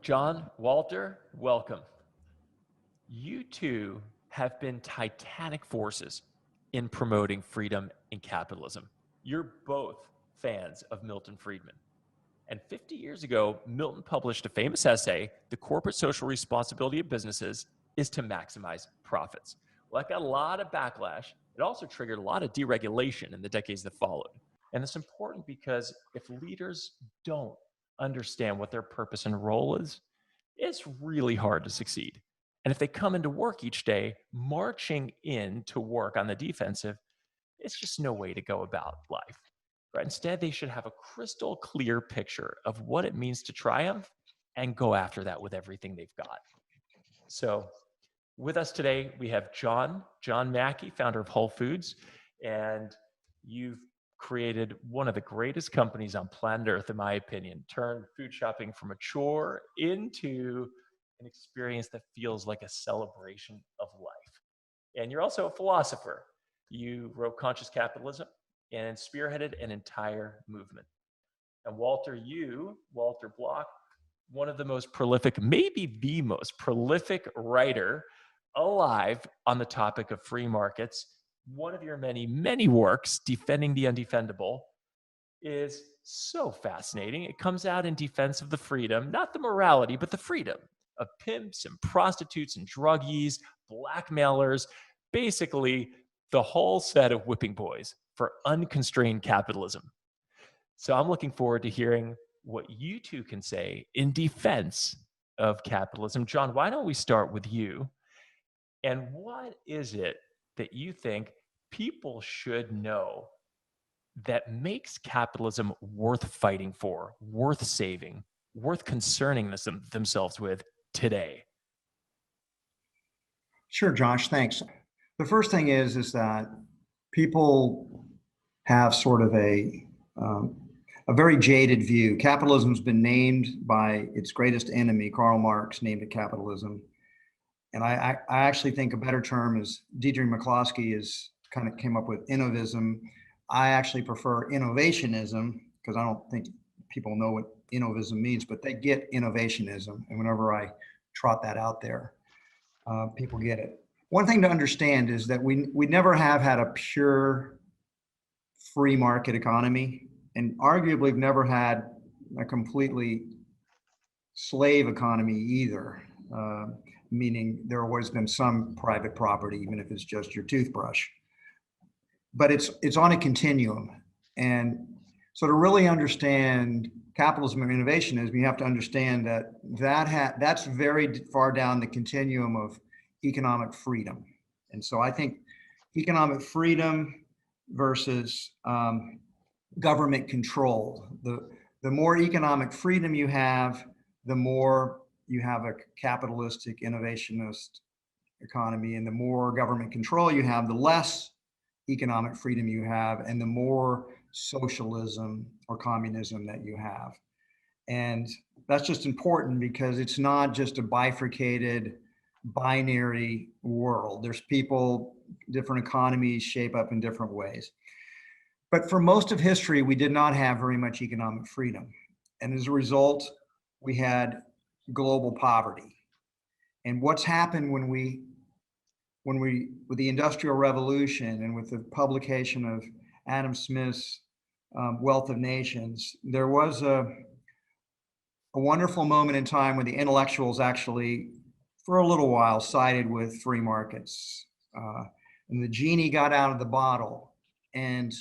John, Walter, welcome. You two have been titanic forces in promoting freedom and capitalism. You're both fans of Milton Friedman. And 50 years ago, Milton published a famous essay, The Corporate Social Responsibility of Businesses is to Maximize Profits. Well, that got a lot of backlash. It also triggered a lot of deregulation in the decades that followed. And it's important because if leaders don't understand what their purpose and role is, it's really hard to succeed. And if they come into work each day marching in to work on the defensive, it's just no way to go about life. Right? Instead, they should have a crystal clear picture of what it means to triumph and go after that with everything they've got. So with us today, we have John Mackey, founder of Whole Foods, and you've created one of the greatest companies on planet Earth, in my opinion, turned food shopping from a chore into an experience that feels like a celebration of life. And you're also a philosopher. You wrote Conscious Capitalism and spearheaded an entire movement. And Walter Block, one of the most prolific, maybe the most prolific writer alive on the topic of free markets. One of your many, many works, Defending the Undefendable, is so fascinating. It comes out in defense of the freedom, not the morality, but the freedom of pimps and prostitutes and druggies, blackmailers, basically the whole set of whipping boys for unconstrained capitalism. So I'm looking forward to hearing what you two can say in defense of capitalism. John, why don't we start with you? And what is it that you think people should know that makes capitalism worth fighting for, worth saving, worth concerning themselves with today? Sure, Josh, thanks. The first thing is that people have sort of a very jaded view. Capitalism's been named by its greatest enemy, Karl Marx, named it capitalism. And I actually think a better term is Dietrich McCloskey is kind of came up with innovism. I actually prefer innovationism because I don't think people know what innovism means, but they get innovationism. And whenever I trot that out there, people get it. One thing to understand is that we never have had a pure free market economy, and arguably we've never had a completely slave economy either. Meaning there have always been some private property, even if it's just your toothbrush. But it's on a continuum. And so to really understand capitalism and innovationism, you have to understand that's very far down the continuum of economic freedom. And so I think economic freedom versus government control. The more economic freedom you have, the more you have a capitalistic, innovationist economy, and the more government control you have, the less economic freedom you have, and the more socialism or communism that you have. And that's just important because it's not just a bifurcated, binary world. There's people, different economies shape up in different ways. But for most of history, we did not have very much economic freedom. And as a result, we had global poverty. And what's happened with the Industrial Revolution and with the publication of Adam Smith's Wealth of Nations, there was a wonderful moment in time when the intellectuals actually, for a little while, sided with free markets. And the genie got out of the bottle and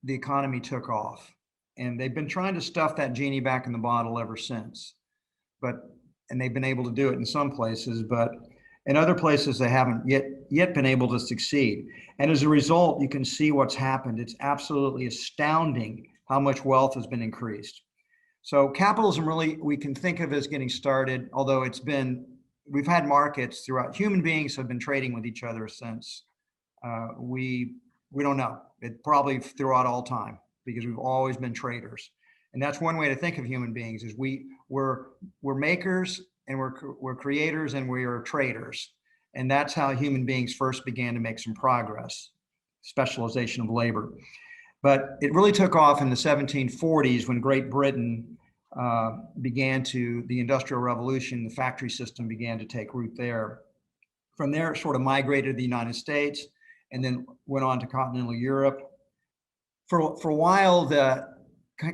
the economy took off. And they've been trying to stuff that genie back in the bottle ever since. And they've been able to do it in some places, but in other places they haven't yet been able to succeed. And as a result, you can see what's happened. It's absolutely astounding how much wealth has been increased. So capitalism really, we can think of as getting started, although we've had markets throughout. Human beings have been trading with each other since we don't know. It probably throughout all time because we've always been traders. And that's one way to think of human beings is we're makers and we're creators and we are traders. And that's how human beings first began to make some progress, specialization of labor. But it really took off in the 1740s when Great Britain the Industrial Revolution, the factory system began to take root there. From there, it sort of migrated to the United States and then went on to continental Europe. For a while, the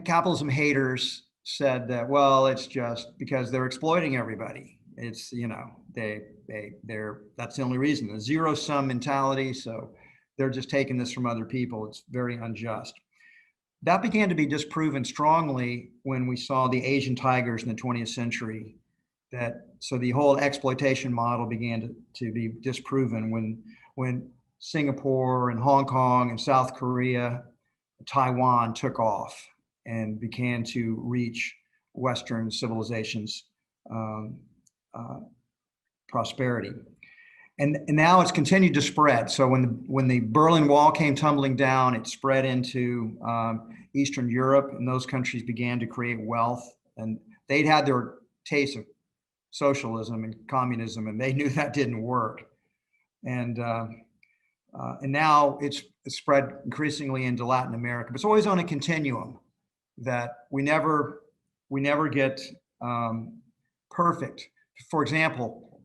capitalism haters said that, well, it's just because they're exploiting everybody. It's, you know, that's the only reason. The zero-sum mentality, so they're just taking this from other people. It's very unjust. That began to be disproven strongly when we saw the Asian tigers in the 20th century. So the whole exploitation model began to be disproven when Singapore and Hong Kong and South Korea, Taiwan took off and began to reach Western civilization's prosperity. And now it's continued to spread. So when the Berlin Wall came tumbling down, it spread into Eastern Europe, and those countries began to create wealth. And they'd had their taste of socialism and communism, and they knew that didn't work. And now it's spread increasingly into Latin America. But it's always on a continuum that we never get perfect. For example,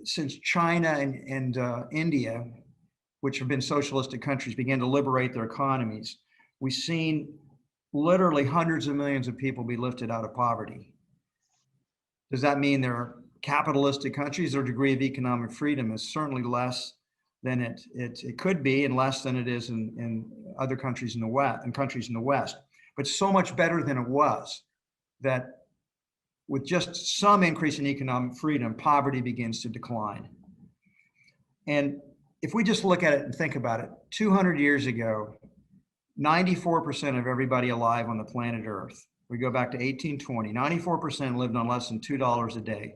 since China and India, which have been socialistic countries, began to liberate their economies, we've seen literally hundreds of millions of people be lifted out of poverty. Does that mean they're capitalistic countries? Their degree of economic freedom is certainly less than it could be, and less than it is in other countries in the West, but so much better than it was, that with just some increase in economic freedom, poverty begins to decline. And if we just look at it and think about it, 200 years ago, 94% of everybody alive on the planet Earth, we go back to 1820, 94% lived on less than $2 a day,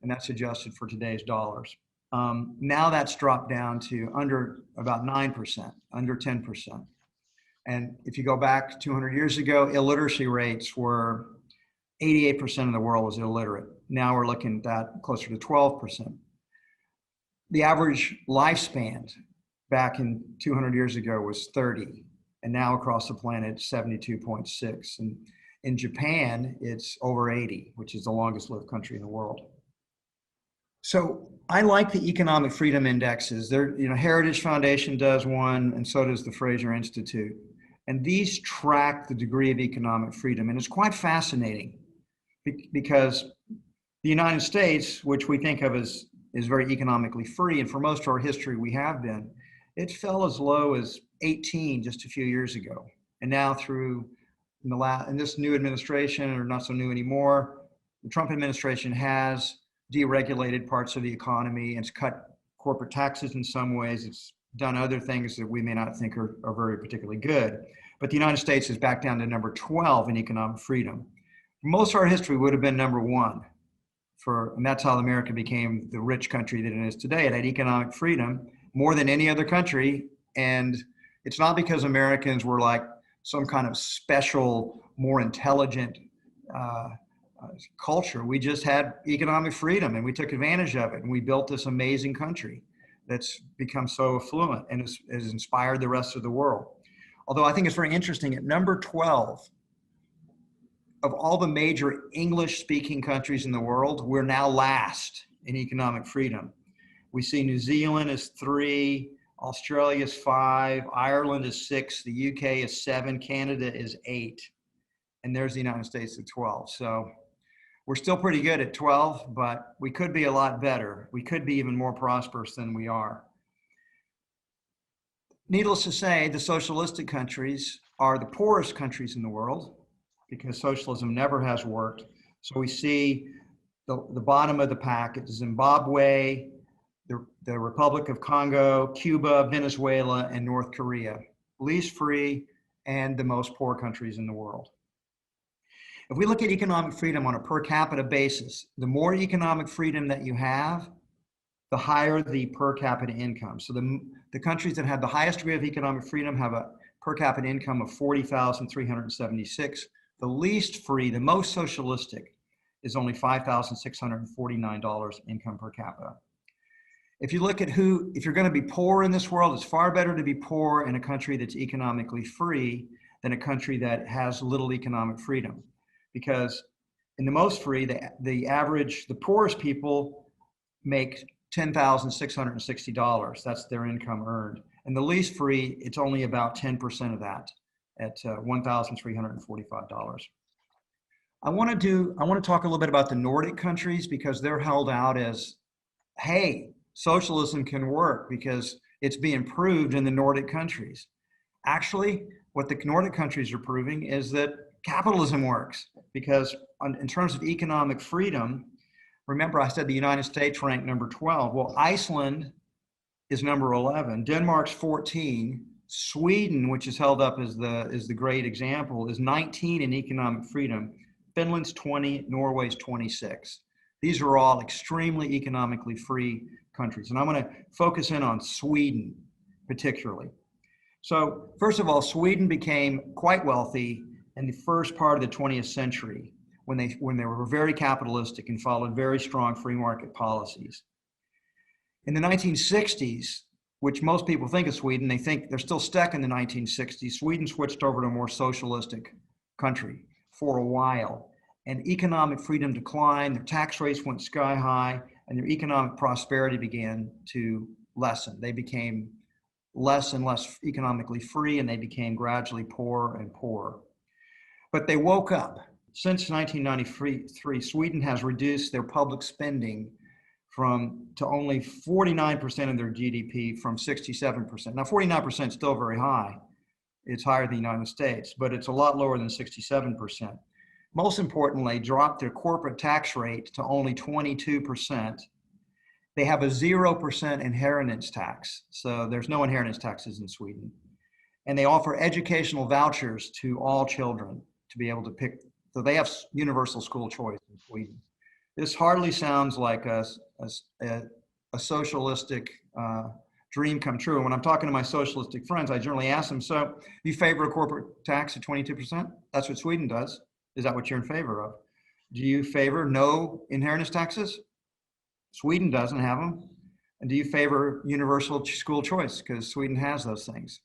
and that's adjusted for today's dollars. Now that's dropped down to under about 9%, under 10%. And if you go back 200 years ago, illiteracy rates were 88% of the world was illiterate. Now we're looking at that closer to 12%. The average lifespan back in 200 years ago was 30, and now across the planet, 72.6. And in Japan, it's over 80, which is the longest lived country in the world. So I like the economic freedom indexes. Heritage Foundation does one, and so does the Fraser Institute. And these track the degree of economic freedom. And it's quite fascinating because the United States, which we think of as is very economically free, and for most of our history we have been, it fell as low as 18 just a few years ago. And now in this new administration, or not so new anymore, the Trump administration has deregulated parts of the economy, and it's cut corporate taxes in some ways. It's done other things that we may not think are very particularly good. But the United States is back down to number 12 in economic freedom. Most of our history would have been number 1, and that's how America became the rich country that it is today. It had economic freedom more than any other country. And it's not because Americans were like some kind of special, more intelligent culture. We just had economic freedom, and we took advantage of it. And we built this amazing country that's become so affluent and has inspired the rest of the world. Although I think it's very interesting, at number 12, of all the major English-speaking countries in the world, we're now last in economic freedom. We see New Zealand is 3, Australia is 5, Ireland is 6, the UK is 7, Canada is 8, and there's the United States at 12. So we're still pretty good at 12, but we could be a lot better. We could be even more prosperous than we are. Needless to say, the socialistic countries are the poorest countries in the world, because socialism never has worked. So we see the bottom of the pack. It's Zimbabwe, the Republic of Congo, Cuba, Venezuela, and North Korea. Least free and the most poor countries in the world. If we look at economic freedom on a per capita basis, the more economic freedom that you have, the higher the per capita income. So the countries that have the highest degree of economic freedom have a per capita income of $40,376. The least free, the most socialistic, is only $5,649 income per capita. If you look at if you're going to be poor in this world, it's far better to be poor in a country that's economically free than a country that has little economic freedom. Because In the most free, the poorest people make $10,660. That's their income earned. And the least free, it's only about 10% of that at $1,345. I want to talk a little bit about the Nordic countries because they're held out as, hey, socialism can work because it's being proved in the Nordic countries. Actually, what the Nordic countries are proving is that capitalism works because in terms of economic freedom, remember I said the United States ranked number 12. Well, Iceland is number 11, Denmark's 14, Sweden, which is held up as the great example, is 19 in economic freedom, Finland's 20, Norway's 26. These are all extremely economically free countries. And I'm going to focus in on Sweden particularly. So first of all, Sweden became quite wealthy in the first part of the 20th century when they were very capitalistic and followed very strong free market policies. In the 1960s, which most people think of Sweden, they think they're still stuck in the 1960s. Sweden switched over to a more socialistic country for a while, and economic freedom declined, their tax rates went sky high, and their economic prosperity began to lessen. They became less and less economically free, and they became gradually poorer and poorer. But they woke up. Since 1993, Sweden has reduced their public spending to only 49% of their GDP from 67%. Now, 49% is still very high. It's higher than the United States, but it's a lot lower than 67%. Most importantly, dropped their corporate tax rate to only 22%. They have a 0% inheritance tax. So there's no inheritance taxes in Sweden. And they offer educational vouchers to all children to be able to pick. So they have universal school choice in Sweden. This hardly sounds like a socialistic dream come true. And when I'm talking to my socialistic friends, I generally ask them, so you favor a corporate tax of 22%? That's what Sweden does. Is that what you're in favor of? Do you favor no inheritance taxes? Sweden doesn't have them. And do you favor universal school choice? Because Sweden has those things.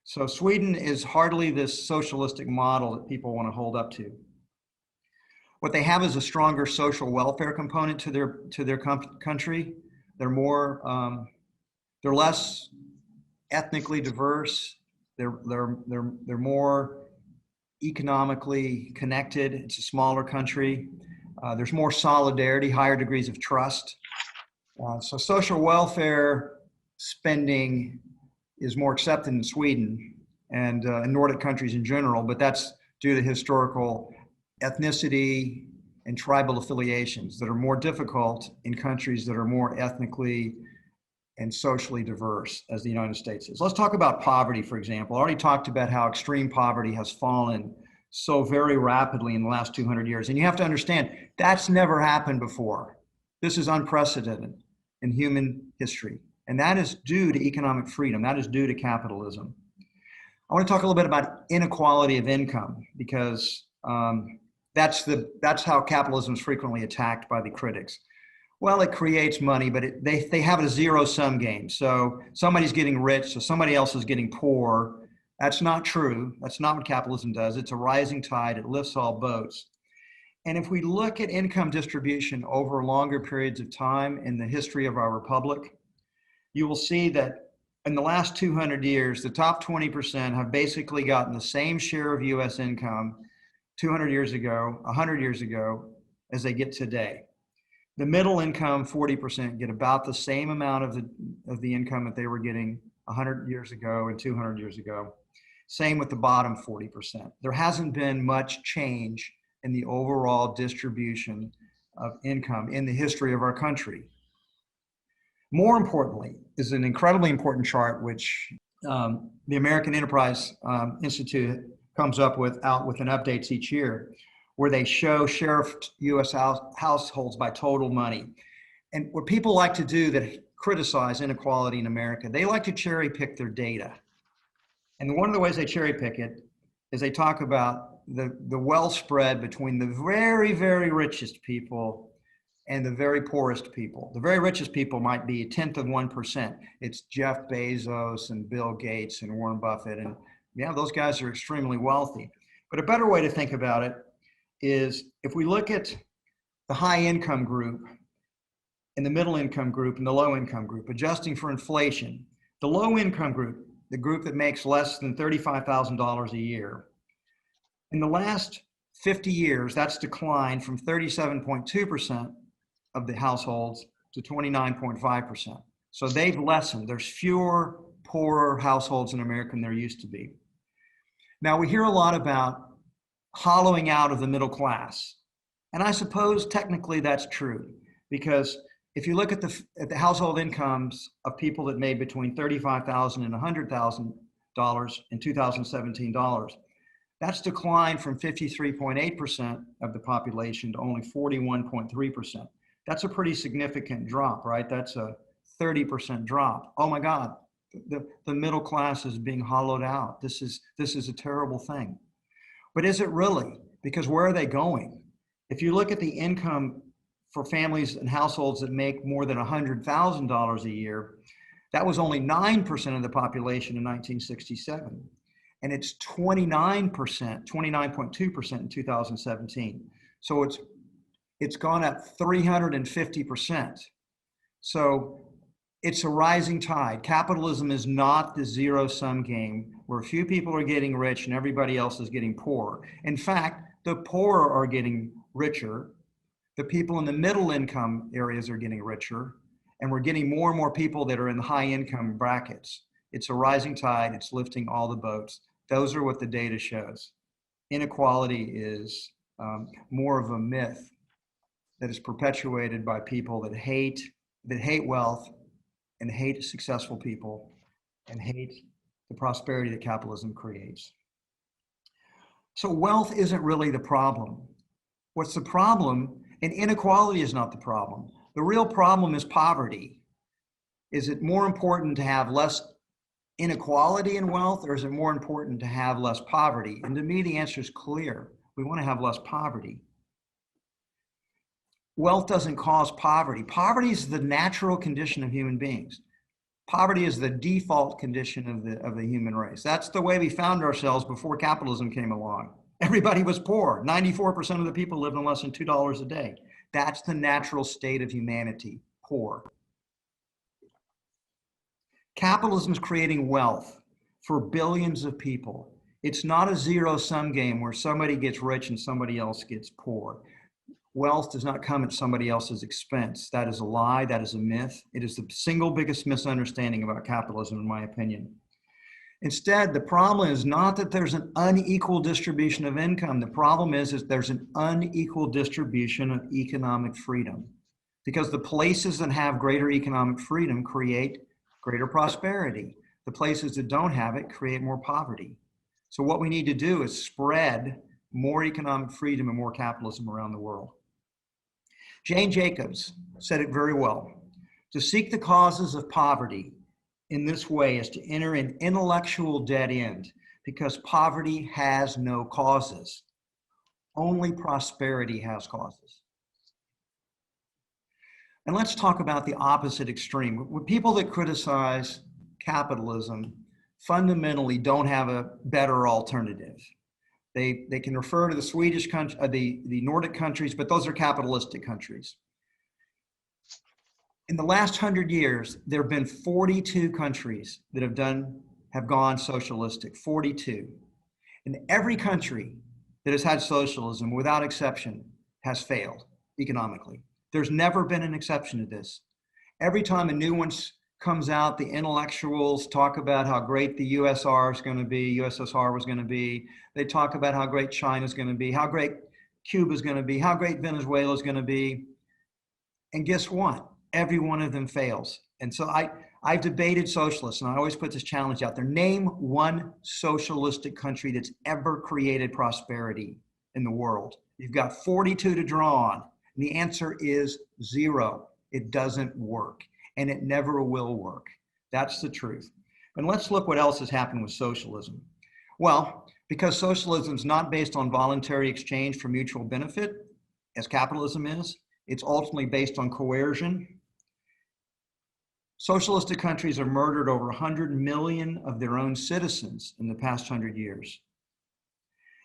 So Sweden is hardly this socialistic model that people want to hold up to. What they have is a stronger social welfare component to their country. They're less ethnically diverse. They're more economically connected. It's a smaller country. There's more solidarity, higher degrees of trust. So social welfare spending is more accepted in Sweden and in Nordic countries in general, but that's due to historical ethnicity and tribal affiliations that are more difficult in countries that are more ethnically and socially diverse as the United States is. Let's talk about poverty, for example. I already talked about how extreme poverty has fallen so very rapidly in the last 200 years. And you have to understand, that's never happened before. This is unprecedented in human history. And that is due to economic freedom. That is due to capitalism. I want to talk a little bit about inequality of income because that's how capitalism is frequently attacked by the critics. Well, it creates money, but they have a zero-sum game. So somebody's getting rich, so somebody else is getting poor. That's not true. That's not what capitalism does. It's a rising tide. It lifts all boats. And if we look at income distribution over longer periods of time in the history of our republic, you will see that in the last 200 years, the top 20% have basically gotten the same share of U.S. income 200 years ago, 100 years ago, as they get today. The middle income 40% get about the same amount of the income that they were getting 100 years ago and 200 years ago. Same with the bottom 40%. There hasn't been much change in the overall distribution of income in the history of our country. More importantly is an incredibly important chart which the American Enterprise Institute comes up with and updates each year, where they show share of U.S. households by total money. And what people like to do that criticize inequality in America, they like to cherry pick their data. And one of the ways they cherry pick it is they talk about the wealth spread between the very, very richest people and the very poorest people. The very richest people might be 1/10 of 1%. It's Jeff Bezos and Bill Gates and Warren Buffett. And yeah, those guys are extremely wealthy. But a better way to think about it is if we look at the high income group and the middle income group and the low income group, adjusting for inflation, the low income group, the group that makes less than $35,000 a year, in the last 50 years, that's declined from 37.2% of the households to 29.5%. So they've lessened. There's fewer poorer households in America than there used to be. Now, we hear a lot about hollowing out of the middle class. And I suppose technically that's true, because if you look at the household incomes of people that made between $35,000 and $100,000 in 2017 dollars, that's declined from 53.8% of the population to only 41.3%. That's a pretty significant drop, right? That's a 30% drop. Oh my God, the middle class is being hollowed out. This is a terrible thing. But is it really? Because where are they going? If you look at the income for families and households that make more than $100,000 a year, that was only 9% of the population in 1967. And it's 29%, 29.2% in 2017. So it's gone up 350%. So it's a rising tide. Capitalism is not the zero-sum game where a few people are getting rich and everybody else is getting poor. In fact, the poor are getting richer. The people in the middle income areas are getting richer. And we're getting more and more people that are in the high income brackets. It's a rising tide. It's lifting all the boats. Those are what the data shows. Inequality is more of a myth that is perpetuated by people that hate wealth and hate successful people and hate the prosperity that capitalism creates. So wealth isn't really the problem. What's the problem? And inequality is not the problem. The real problem is poverty. Is it more important to have less inequality in wealth, or is it more important to have less poverty? And to me, the answer is clear. We want to have less poverty. Wealth doesn't cause poverty. Poverty is the natural condition of human beings. Poverty is the default condition of the human race. That's the way we found ourselves before capitalism came along. Everybody was poor. 94% of the people lived on less than $2 a day. That's the natural state of humanity, poor. Capitalism is creating wealth for billions of people. It's not a zero-sum game where somebody gets rich and somebody else gets poor. Wealth does not come at somebody else's expense. That is a lie. That is a myth. It is the single biggest misunderstanding about capitalism, in my opinion. Instead, the problem is not that there's an unequal distribution of income. The problem is there's an unequal distribution of economic freedom, because the places that have greater economic freedom create greater prosperity. The places that don't have it create more poverty. So what we need to do is spread more economic freedom and more capitalism around the world. Jane Jacobs said it very well. To seek the causes of poverty in this way is to enter an intellectual dead end, because poverty has no causes. Only prosperity has causes. And let's talk about the opposite extreme. When people that criticize capitalism fundamentally don't have a better alternative. They can refer to the Swedish country, the Nordic countries, but those are capitalistic countries. In the last 100 years, there have been 42 countries that have gone socialistic, 42. And every country that has had socialism, without exception, has failed economically. There's never been an exception to this. Every time a new one comes out, the intellectuals talk about how great the USSR is going to be, USSR was going to be. They talk about how great China is going to be, how great Cuba is going to be, how great Venezuela is going to be. And guess what? Every one of them fails. And so I've debated socialists, and I always put this challenge out there. Name one socialistic country that's ever created prosperity in the world. You've got 42 to draw on. And the answer is zero. It doesn't work, and it never will work. That's the truth. And let's look what else has happened with socialism. Well, because socialism is not based on voluntary exchange for mutual benefit, as capitalism is, it's ultimately based on coercion. Socialistic countries have murdered over 100 million of their own citizens in the past 100 years.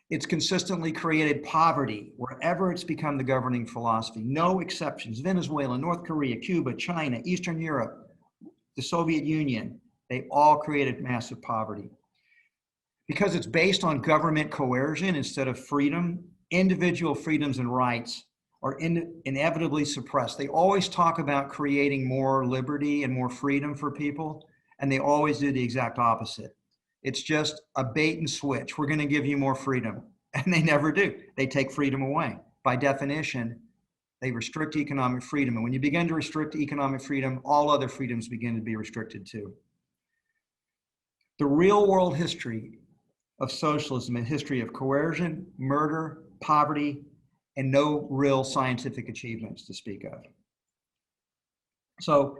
It's consistently created poverty wherever it's become the governing philosophy. No exceptions. Venezuela, North Korea, Cuba, China, Eastern Europe, the Soviet Union, they all created massive poverty. Because it's based on government coercion instead of freedom, individual freedoms and rights are inevitably suppressed. They always talk about creating more liberty and more freedom for people, and they always do the exact opposite. It's just a bait and switch. We're going to give you more freedom. And they never do. They take freedom away. By definition, they restrict economic freedom. And when you begin to restrict economic freedom, all other freedoms begin to be restricted too. The real world history of socialism, a history of coercion, murder, poverty, and no real scientific achievements to speak of. So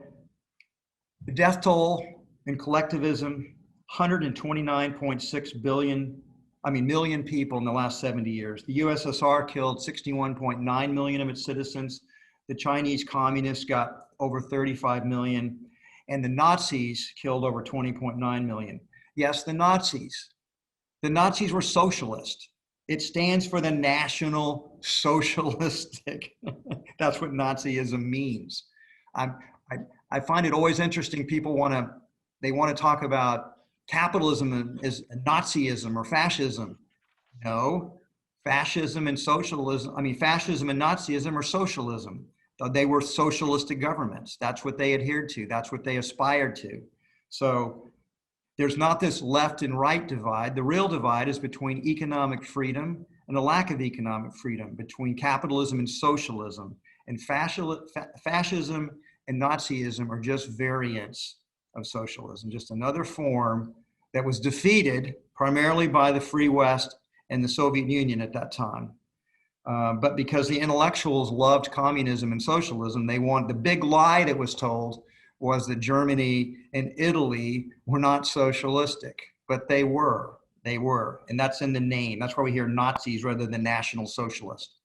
the death toll in collectivism, 129.6 million people in the last 70 years. The USSR killed 61.9 million of its citizens. The Chinese communists got over 35 million, and the Nazis killed over 20.9 million. Yes, the Nazis. The Nazis were socialist. It stands for the National Socialistic. That's what Nazism means. I find it always interesting. People want to talk about capitalism as Nazism or fascism. No, fascism and socialism, fascism and Nazism are socialism. They were socialistic governments. That's what they adhered to. That's what they aspired to. So there's not this left and right divide. The real divide is between economic freedom and the lack of economic freedom, between capitalism and socialism. And fascism and Nazism are just variants of socialism, just another form that was defeated primarily by the Free West and the Soviet Union at that time. But because the intellectuals loved communism and socialism, they want the big lie that was told was that Germany and Italy were not socialistic, but they were. And that's in the name. That's why we hear Nazis rather than National Socialist.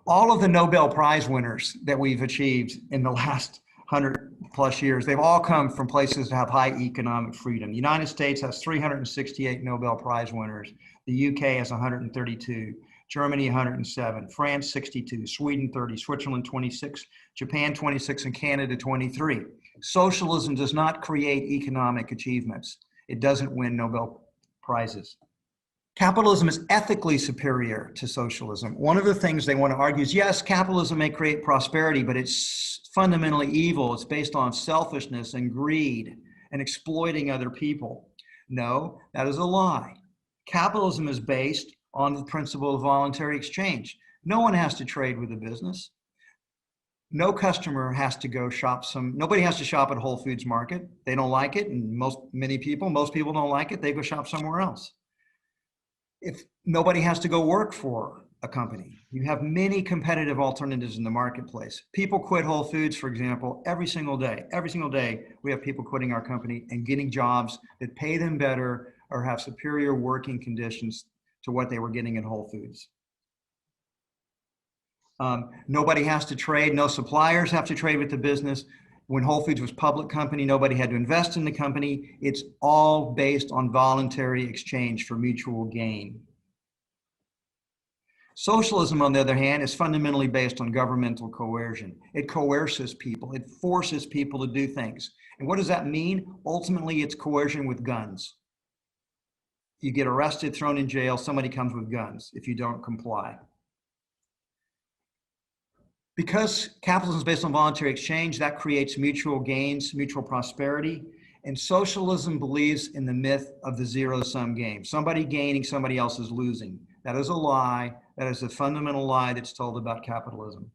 All of the Nobel Prize winners that we've achieved in the last 100 plus years, they've all come from places that have high economic freedom. The United States has 368 Nobel Prize winners. The UK has 132, Germany 107, France 62, Sweden 30, Switzerland 26, Japan 26, and Canada 23. Socialism does not create economic achievements. It doesn't win Nobel Prizes. Capitalism is ethically superior to socialism. One of the things they want to argue is, yes, capitalism may create prosperity, but it's fundamentally evil. It's based on selfishness and greed and exploiting other people. No, that is a lie. Capitalism is based on the principle of voluntary exchange. No one has to trade with a business. No customer has to go shop nobody has to shop at Whole Foods Market. They don't like it, and most people don't like it, they go shop somewhere else. If nobody has to go work for a company, you have many competitive alternatives in the marketplace. People quit Whole Foods, for example, every single day. Every single day, we have people quitting our company and getting jobs that pay them better or have superior working conditions to what they were getting at Whole Foods. Nobody has to trade. No suppliers have to trade with the business. When Whole Foods was a public company, nobody had to invest in the company. It's all based on voluntary exchange for mutual gain. Socialism, on the other hand, is fundamentally based on governmental coercion. It coerces people. It forces people to do things. And what does that mean? Ultimately, it's coercion with guns. You get arrested, thrown in jail, somebody comes with guns if you don't comply. Because capitalism is based on voluntary exchange, that creates mutual gains, mutual prosperity. And socialism believes in the myth of the zero-sum game. Somebody gaining, somebody else is losing. That is a lie. That is a fundamental lie that's told about capitalism.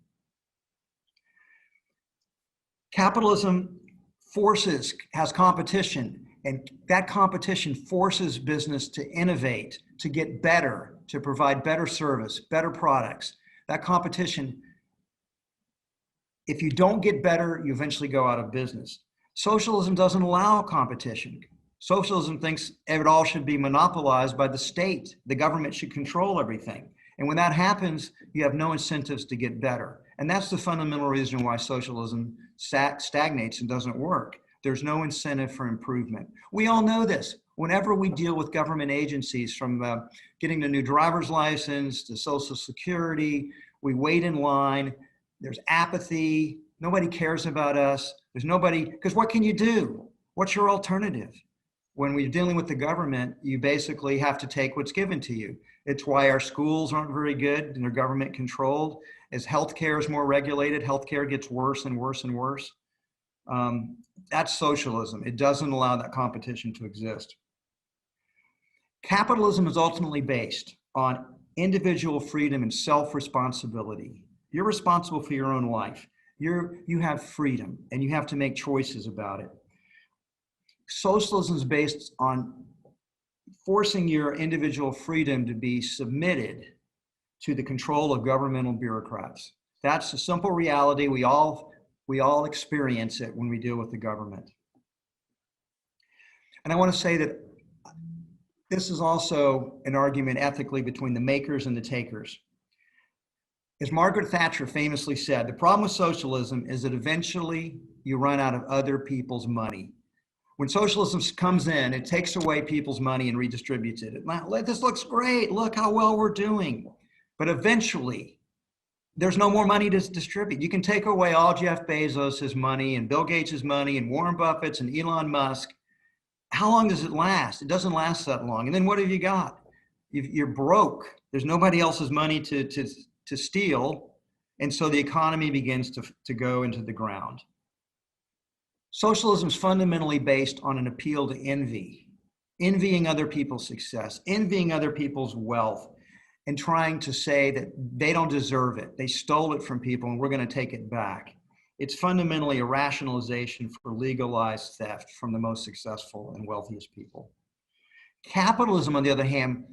Capitalism has competition, and that competition forces business to innovate, to get better, to provide better service, better products. That competition, if you don't get better, you eventually go out of business. Socialism doesn't allow competition. Socialism thinks it all should be monopolized by the state. The government should control everything. And when that happens, you have no incentives to get better. And that's the fundamental reason why socialism stagnates and doesn't work. There's no incentive for improvement. We all know this. Whenever we deal with government agencies, from getting the new driver's license to Social Security, we wait in line. There's apathy. Nobody cares about us. There's nobody, because what can you do? What's your alternative? When we're dealing with the government, you basically have to take what's given to you. It's why our schools aren't very good and they're government controlled. As healthcare is more regulated, healthcare gets worse and worse and worse. That's socialism. It doesn't allow that competition to exist. Capitalism is ultimately based on individual freedom and self-responsibility. You're responsible for your own life. You have freedom and you have to make choices about it. Socialism is based on forcing your individual freedom to be submitted to the control of governmental bureaucrats. That's a simple reality. We all experience it when we deal with the government. And I want to say that this is also an argument ethically between the makers and the takers. As Margaret Thatcher famously said, the problem with socialism is that eventually you run out of other people's money. When socialism comes in, it takes away people's money and redistributes it. This looks great. Look how well we're doing. But eventually, there's no more money to distribute. You can take away all Jeff Bezos' money and Bill Gates' money and Warren Buffett's and Elon Musk. How long does it last? It doesn't last that long. And then what have you got? You're broke. There's nobody else's money to steal. And so the economy begins to go into the ground. Socialism is fundamentally based on an appeal to envy, envying other people's success, envying other people's wealth, and trying to say that they don't deserve it. They stole it from people and we're going to take it back. It's fundamentally a rationalization for legalized theft from the most successful and wealthiest people. Capitalism, on the other hand,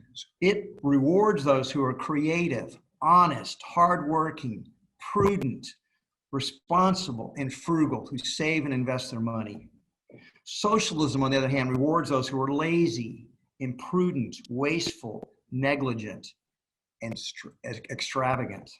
it rewards those who are creative, honest, hardworking, prudent, responsible, and frugal, who save and invest their money. Socialism, on the other hand, rewards those who are lazy, imprudent, wasteful, negligent, and extravagant.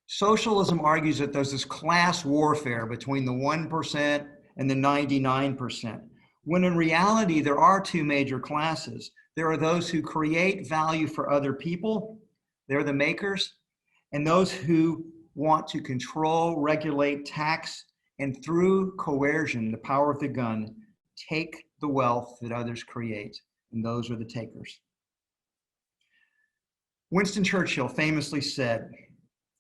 Socialism argues that there's this class warfare between the 1% and the 99%, when in reality, there are two major classes. There are those who create value for other people, they're the makers, and those who want to control, regulate, tax, and through coercion, the power of the gun, take the wealth that others create, and those are the takers. Winston Churchill famously said,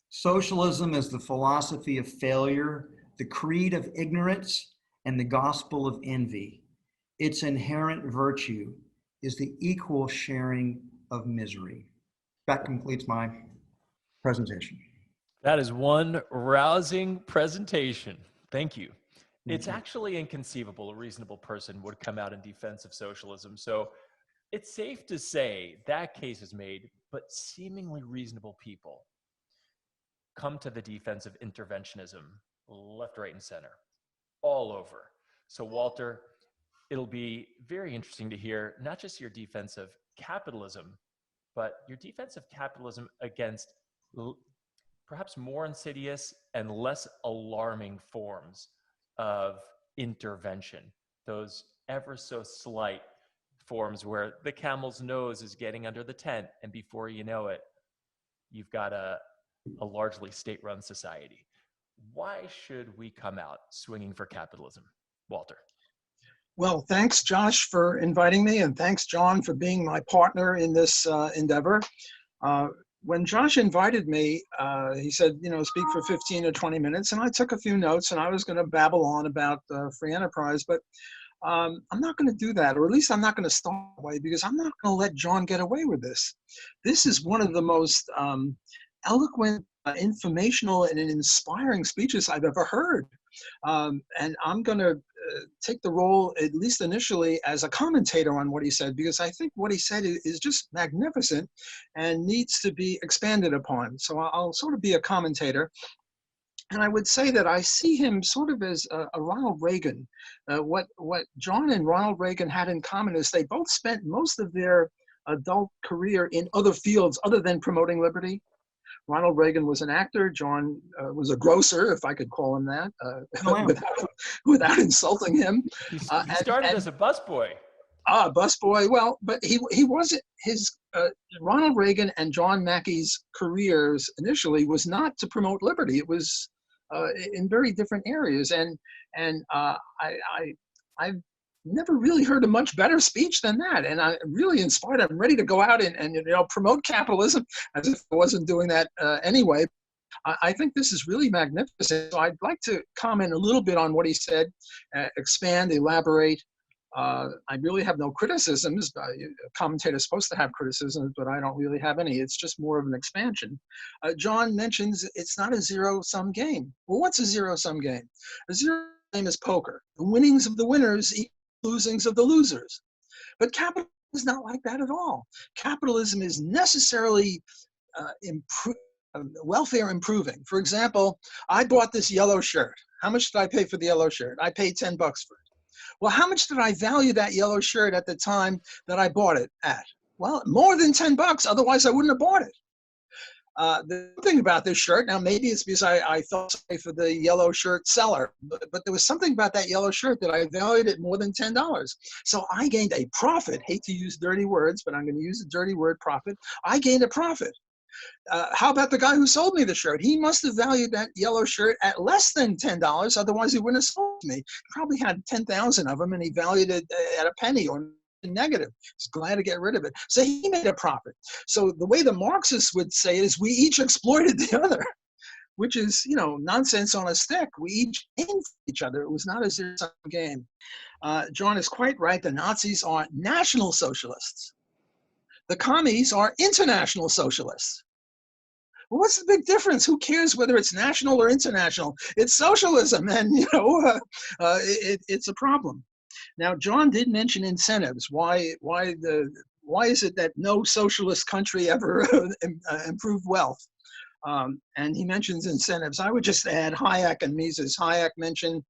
"Socialism is the philosophy of failure, the creed of ignorance, and the gospel of envy. Its inherent virtue is the equal sharing of misery." That completes my presentation. That is one rousing presentation. Thank you. It's actually inconceivable a reasonable person would come out in defense of socialism. So it's safe to say that case is made, but seemingly reasonable people come to the defense of interventionism, left, right, and center, all over. So Walter, it'll be very interesting to hear not just your defense of capitalism, but your defense of capitalism against perhaps more insidious and less alarming forms of intervention, those ever so slight forms where the camel's nose is getting under the tent, and before you know it, you've got a largely state-run society. Why should we come out swinging for capitalism? Walter. Well, thanks, Josh, for inviting me, and thanks, John, for being my partner in this endeavor. When Josh invited me, he said, speak for 15 or 20 minutes, and I took a few notes, and I was going to babble on about free enterprise, but I'm not going to do that, or at least I'm not going to start that way, because I'm not going to let John get away with this. This is one of the most eloquent, informational, and inspiring speeches I've ever heard. And I'm going to take the role, at least initially, as a commentator on what he said, because I think what he said is just magnificent and needs to be expanded upon. So I'll sort of be a commentator. And I would say that I see him sort of as a Ronald Reagan. What John and Ronald Reagan had in common is they both spent most of their adult career in other fields other than promoting liberty. Ronald Reagan was an actor. John was a grocer, if I could call him that, without insulting him. He started as a busboy. Busboy. Well, but he wasn't his. Ronald Reagan and John Mackey's careers initially was not to promote liberty. It was in very different areas, and I've never really heard a much better speech than that. And I'm really inspired. I'm ready to go out and promote capitalism, as if I wasn't doing that anyway. I think this is really magnificent. So I'd like to comment a little bit on what he said, expand, elaborate. I really have no criticisms. A commentator is supposed to have criticisms, but I don't really have any. It's just more of an expansion. John mentions it's not a zero-sum game. Well, what's a zero-sum game? A zero game is poker. The winnings of the winners equal losings of the losers. But capitalism is not like that at all. Capitalism is necessarily welfare improving. For example, I bought this yellow shirt. How much did I pay for the yellow shirt? I paid $10 for it. Well, how much did I value that yellow shirt at the time that I bought it at? Well, more than $10, otherwise I wouldn't have bought it. The thing about this shirt, now maybe it's because I felt sorry for the yellow shirt seller, but there was something about that yellow shirt that I valued it more than $10. So I gained a profit. Hate to use dirty words, but I'm going to use the dirty word profit. I gained a profit. How about the guy who sold me the shirt? He must have valued that yellow shirt at less than $10, otherwise he wouldn't have sold me. He probably had 10,000 of them and he valued it at a penny or negative. He's glad to get rid of it. So he made a profit. So the way the Marxists would say it is we each exploited the other, which is, nonsense on a stick. We each aimed for each other. It was not a zero-sum game. John is quite right. The Nazis are national socialists. The commies are international socialists. Well, what's the big difference? Who cares whether it's national or international? It's socialism, and it's a problem. Now, John did mention incentives. Why is it that no socialist country ever improved wealth? And he mentions incentives. I would just add Hayek and Mises. Hayek mentioned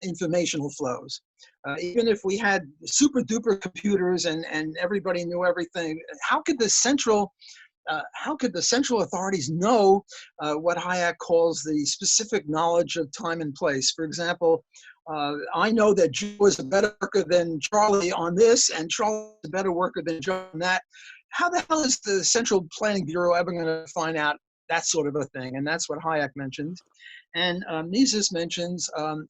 informational flows. Even if we had super duper computers and everybody knew everything, how could the central authorities know what Hayek calls the specific knowledge of time and place? For example, I know that Joe is a better worker than Charlie on this, and Charlie is a better worker than Joe on that. How the hell is the Central Planning Bureau ever going to find out that sort of a thing? And that's what Hayek mentioned. And Mises mentions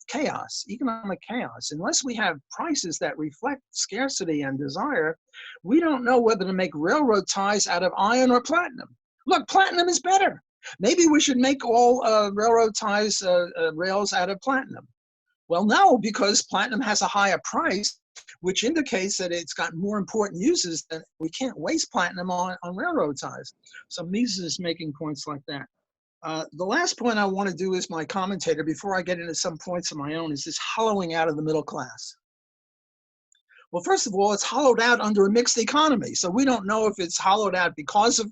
chaos, economic chaos. Unless we have prices that reflect scarcity and desire, we don't know whether to make railroad ties out of iron or platinum. Look, platinum is better. Maybe we should make all railroad ties, rails out of platinum. Well, no, because platinum has a higher price, which indicates that it's got more important uses. Than we can't waste platinum on railroad ties. So Mises is making points like that. The last point I want to do as my commentator, before I get into some points of my own, is this hollowing out of the middle class. Well, first of all, it's hollowed out under a mixed economy. So we don't know if it's hollowed out because of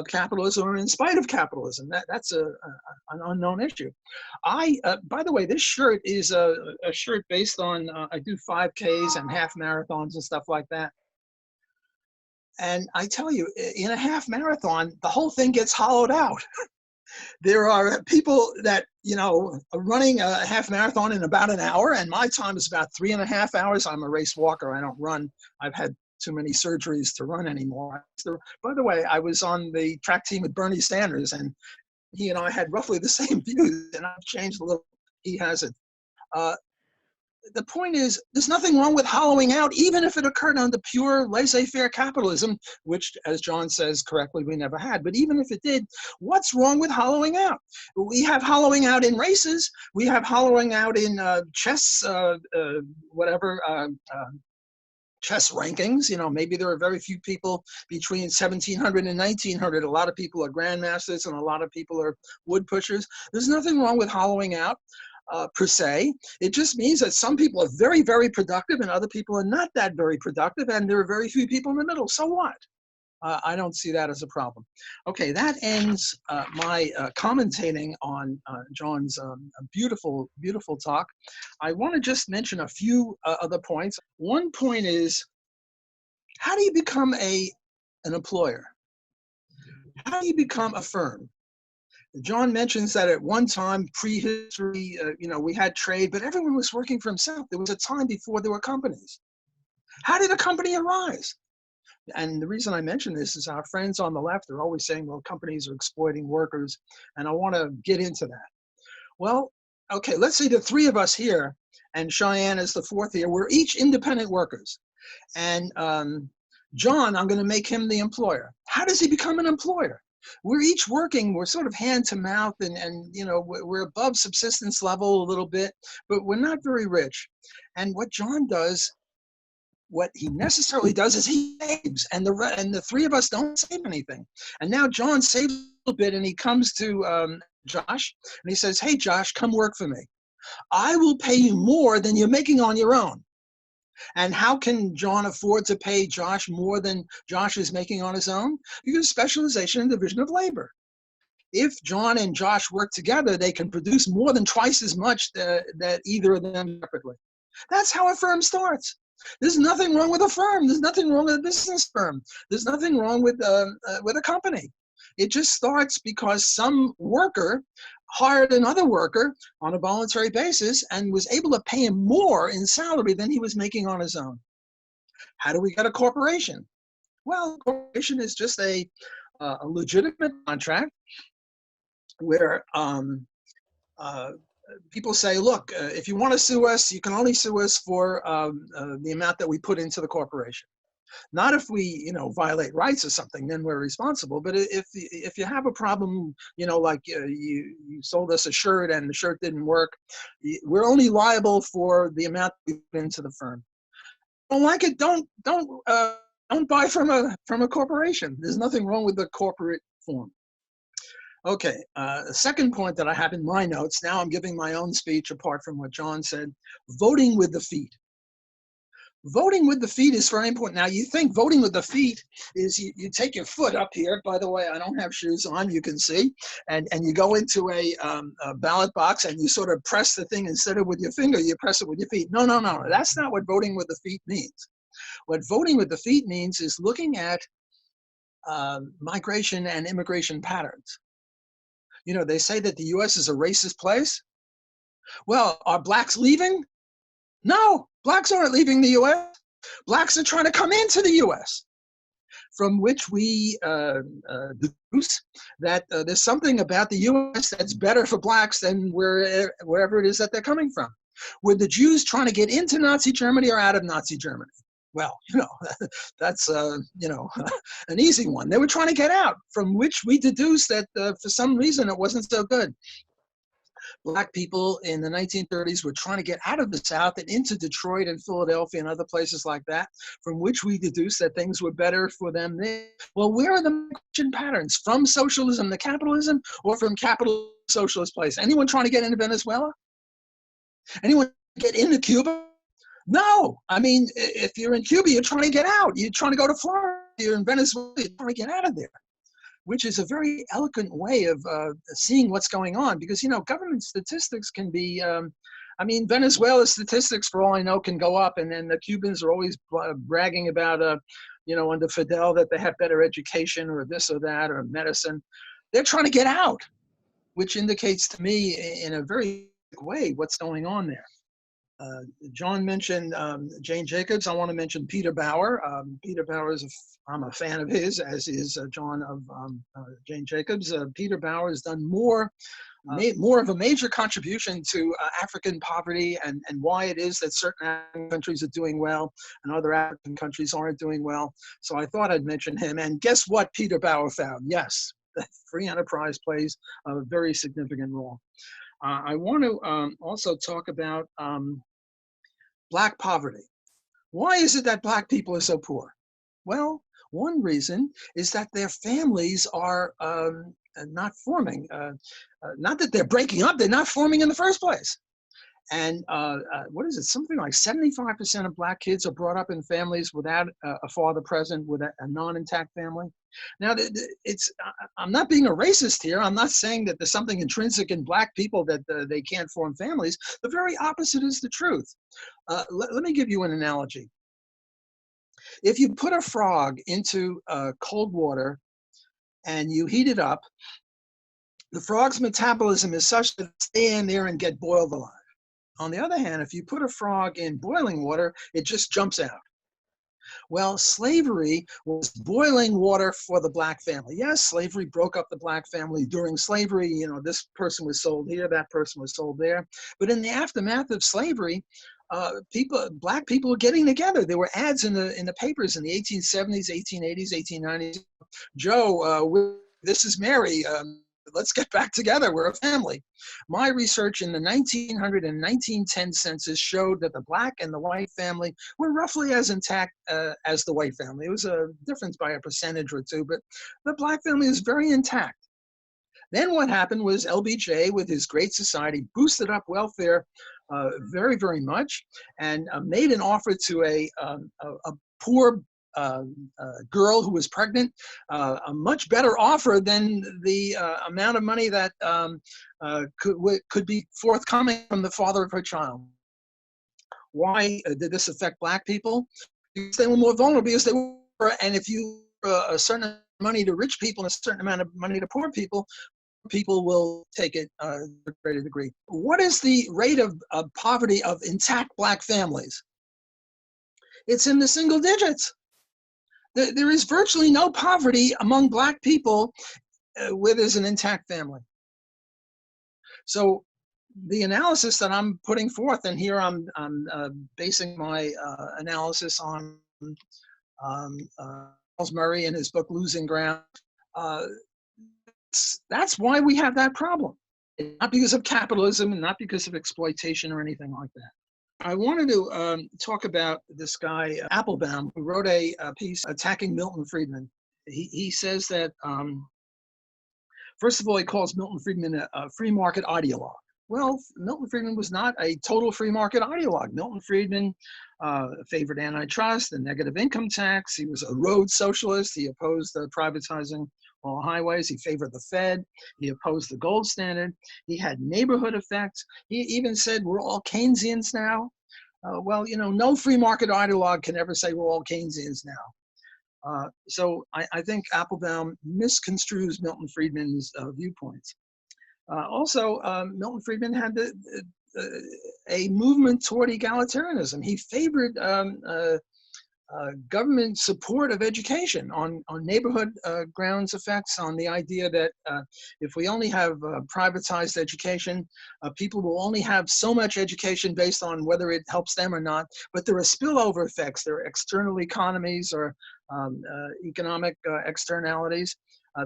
capitalism or in spite of capitalism. That's an unknown issue. By the way, this shirt is a shirt based on, I do 5Ks and half marathons and stuff like that. And I tell you, in a half marathon, the whole thing gets hollowed out. There are people that, are running a half marathon in about an hour, and my time is about 3.5 hours. I'm a race walker. I don't run. I've had too many surgeries to run anymore. By the way, I was on the track team with Bernie Sanders, and he and I had roughly the same views, and I've changed a little. He hasn't. The point is, there's nothing wrong with hollowing out, even if it occurred under pure laissez-faire capitalism, which, as John says correctly, we never had. But even if it did, what's wrong with hollowing out? We have hollowing out in races. We have hollowing out in chess, chess rankings. Maybe there are very few people between 1700 and 1900. A lot of people are grandmasters and a lot of people are wood pushers. There's nothing wrong with hollowing out. Per se. It just means that some people are very, very productive and other people are not that very productive, and there are very few people in the middle. So what? I don't see that as a problem. Okay, that ends my commentating on John's beautiful, beautiful talk. I want to just mention a few other points. One point is, how do you become an employer? How do you become a firm? John mentions that at one time, prehistory, we had trade, but everyone was working for himself. There was a time before there were companies. How did a company arise? And the reason I mention this is our friends on the left are always saying, well, companies are exploiting workers, and I want to get into that. Well, okay, let's say the three of us here, and Cheyenne is the fourth here, we're each independent workers. And John, I'm going to make him the employer. How does he become an employer? We're each working, we're sort of hand to mouth, and you know, we're above subsistence level a little bit, but we're not very rich. And what John does, what he necessarily does is he saves, and the three of us don't save anything. And now John saves a little bit, and he comes to Josh, and he says, hey, Josh, come work for me. I will pay you more than you're making on your own. And how can John afford to pay Josh more than Josh is making on his own? Because specialization and division of labor. If John and Josh work together, they can produce more than twice as much that either of them separately. That's how a firm starts. There's nothing wrong with a firm. There's nothing wrong with a business firm. There's nothing wrong with a company. It just starts because some worker hired another worker on a voluntary basis and was able to pay him more in salary than he was making on his own. How do we get a corporation? Well, a corporation is just a legitimate contract where people say, look, if you want to sue us, you can only sue us for the amount that we put into the corporation. Not if we, you know, violate rights or something, then we're responsible. But if you have a problem, you know, like you sold us a shirt and the shirt didn't work, we're only liable for the amount we put into the firm. Don't like it? Don't buy from a corporation. There's nothing wrong with the corporate form. Okay, the second point that I have in my notes, now I'm giving my own speech apart from what John said, voting with the feet. Voting with the feet is very important. Now, you think voting with the feet is you take your foot up here. By the way, I don't have shoes on, you can see. And you go into a ballot box and you sort of press the thing. Instead of with your finger, you press it with your feet. No. That's not what voting with the feet means. What voting with the feet means is looking at migration and immigration patterns. You know, they say that the U.S. is a racist place. Well, are blacks leaving? No, blacks aren't leaving the U.S. Blacks are trying to come into the U.S., from which we deduce that there's something about the U.S. that's better for blacks than wherever it is that they're coming from. Were the Jews trying to get into Nazi Germany or out of Nazi Germany? Well, you know, that's, you know, an easy one. They were trying to get out, from which we deduce that for some reason it wasn't so good. Black people in the 1930s were trying to get out of the South and into Detroit and Philadelphia and other places like that, from which we deduce that things were better for them there. Well, where are the migration patterns? From socialism to capitalism, or from capital to socialist place? Anyone trying to get into Venezuela? Anyone get into Cuba? No. I mean, if you're in Cuba, you're trying to get out. You're trying to go to Florida. You're in Venezuela, you're trying to get out of there, which is a very eloquent way of seeing what's going on. Because, you know, government statistics can be, I mean, Venezuela's statistics, for all I know, can go up. And then the Cubans are always bragging about, you know, under Fidel that they have better education or this or that or medicine. They're trying to get out, which indicates to me in a very big way what's going on there. John mentioned Jane Jacobs. I want to mention Peter Bauer. Peter Bauer is I'm a fan of his, as is John of Jane Jacobs. Peter Bauer has done more of a major contribution to African poverty and why it is that certain African countries are doing well and other African countries aren't doing well. So I thought I'd mention him. And guess what Peter Bauer found? Yes, free enterprise plays a very significant role. I want to also talk about Black poverty. Why is it that Black people are so poor? Well, one reason is that their families are not forming. Not that they're breaking up, they're not forming in the first place. And what is it? Something like 75% of Black kids are brought up in families without a father present, with a non-intact family. Now, I'm not being a racist here. I'm not saying that there's something intrinsic in Black people that they can't form families. The very opposite is the truth. Let me give you an analogy. If you put a frog into cold water and you heat it up, the frog's metabolism is such that it stay in there and get boiled alive. On the other hand, if you put a frog in boiling water, it just jumps out. Well, slavery was boiling water for the black family. Yes, slavery broke up the black family during slavery. You know, this person was sold here, that person was sold there. But in the aftermath of slavery, black people were getting together. There were ads in the papers in the 1870s, 1880s, 1890s. Joe, this is Mary. Let's get back together. We're a family. My research in the 1900 and 1910 census showed that the black and the white family were roughly as intact as the white family. It was a difference by a percentage or two, but the black family is very intact. Then what happened was LBJ, with his Great Society, boosted up welfare very, very much, and made an offer to a poor girl who was pregnant, a much better offer than the amount of money that could be forthcoming from the father of her child. Why did this affect black people? Because they were more vulnerable, because they were, and if you a certain amount of money to rich people and a certain amount of money to poor people will take it to a greater degree. What is the rate of poverty of intact black families? It's in the single digits. There is virtually no poverty among black people where there's an intact family. So the analysis that I'm putting forth, and here I'm basing my analysis on Charles Murray in his book Losing Ground. That's why we have that problem. Not because of capitalism and not because of exploitation or anything like that. I wanted to talk about this guy, Applebaum, who wrote a piece attacking Milton Friedman. He says that, first of all, he calls Milton Friedman a free market ideologue. Well, Milton Friedman was not a total free market ideologue. Milton Friedman favored antitrust and negative income tax. He was a road socialist. He opposed privatizing all highways. He favored the Fed. He opposed the gold standard. He had neighborhood effects. He even said we're all Keynesians now. Well, you know, no free market ideologue can ever say we're all Keynesians now. So I think Applebaum misconstrues Milton Friedman's viewpoints. Also, Milton Friedman had a movement toward egalitarianism. He favored government support of education on neighborhood grounds effects, on the idea that if we only have privatized education, people will only have so much education based on whether it helps them or not. But there are spillover effects. There are external economies or economic externalities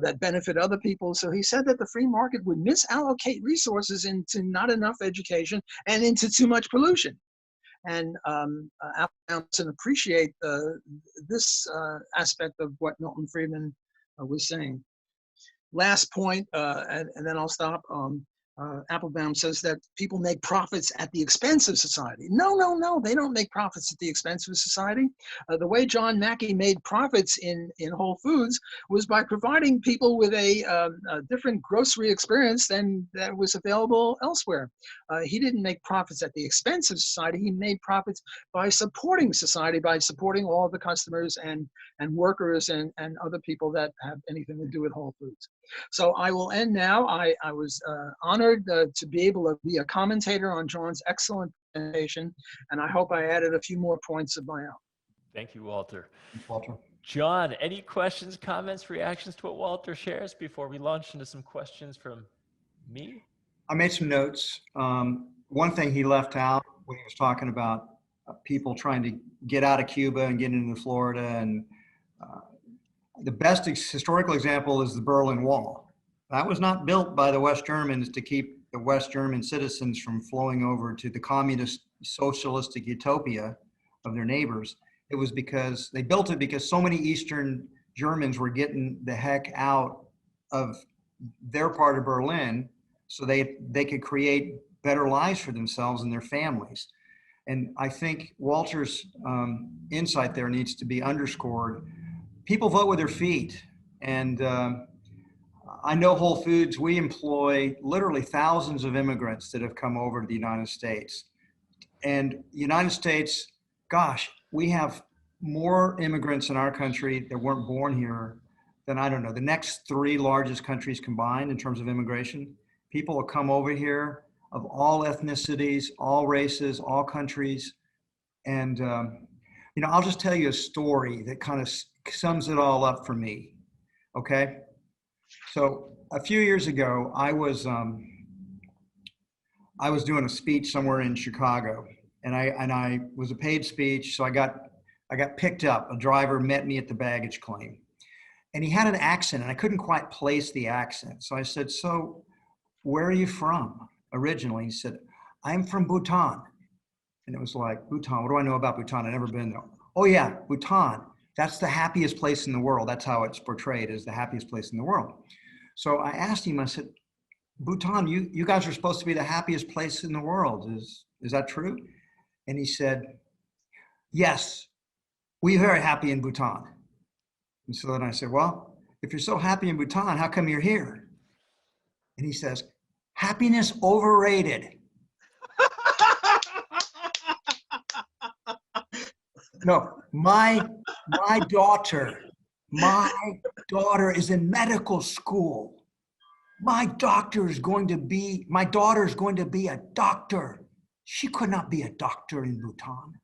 that benefit other people. So he said that the free market would misallocate resources into not enough education and into too much pollution. And Applebaum doesn't appreciate this aspect of what Milton Friedman was saying. Last point, and then I'll stop. Applebaum says that people make profits at the expense of society. No, they don't make profits at the expense of society. The way John Mackey made profits in Whole Foods was by providing people with a different grocery experience than that was available elsewhere. He didn't make profits at the expense of society. He made profits by supporting society, by supporting all of the customers and workers and other people that have anything to do with Whole Foods. So I will end now. I was honored to be able to be a commentator on John's excellent presentation, and I hope I added a few more points of my own. Thank you, Walter. Thanks, Walter. John, any questions, comments, reactions to what Walter shares before we launch into some questions from me? I made some notes. One thing he left out when he was talking about people trying to get out of Cuba and get into Florida, and the best historical example is the Berlin Wall. That was not built by the West Germans to keep the West German citizens from flowing over to the communist socialistic utopia of their neighbors. It was because they built it because so many Eastern Germans were getting the heck out of their part of Berlin so they could create better lives for themselves and their families. And I think Walter's insight there needs to be underscored. People vote with their feet. And I know Whole Foods, we employ literally thousands of immigrants that have come over to the United States. And United States, gosh, we have more immigrants in our country that weren't born here than, I don't know, the next three largest countries combined in terms of immigration. People will come over here of all ethnicities, all races, all countries. And I'll just tell you a story that kind of sums it all up for me. Okay. So a few years ago, I was doing a speech somewhere in Chicago, and I was a paid speech. So I got picked up. A driver met me at the baggage claim, and he had an accent, and I couldn't quite place the accent. So I said, "So, where are you from originally?" He said, "I'm from Bhutan." And it was like, Bhutan, what do I know about Bhutan? I've never been there. Oh yeah, Bhutan. That's the happiest place in the world. That's how it's portrayed, as the happiest place in the world. So I asked him, I said, Bhutan, you guys are supposed to be the happiest place in the world. Is that true? And he said, yes, we're very happy in Bhutan. And so then I said, well, if you're so happy in Bhutan, how come you're here? And he says, happiness overrated. No, my daughter is in medical school. My daughter is going to be a doctor. She could not be a doctor in Bhutan.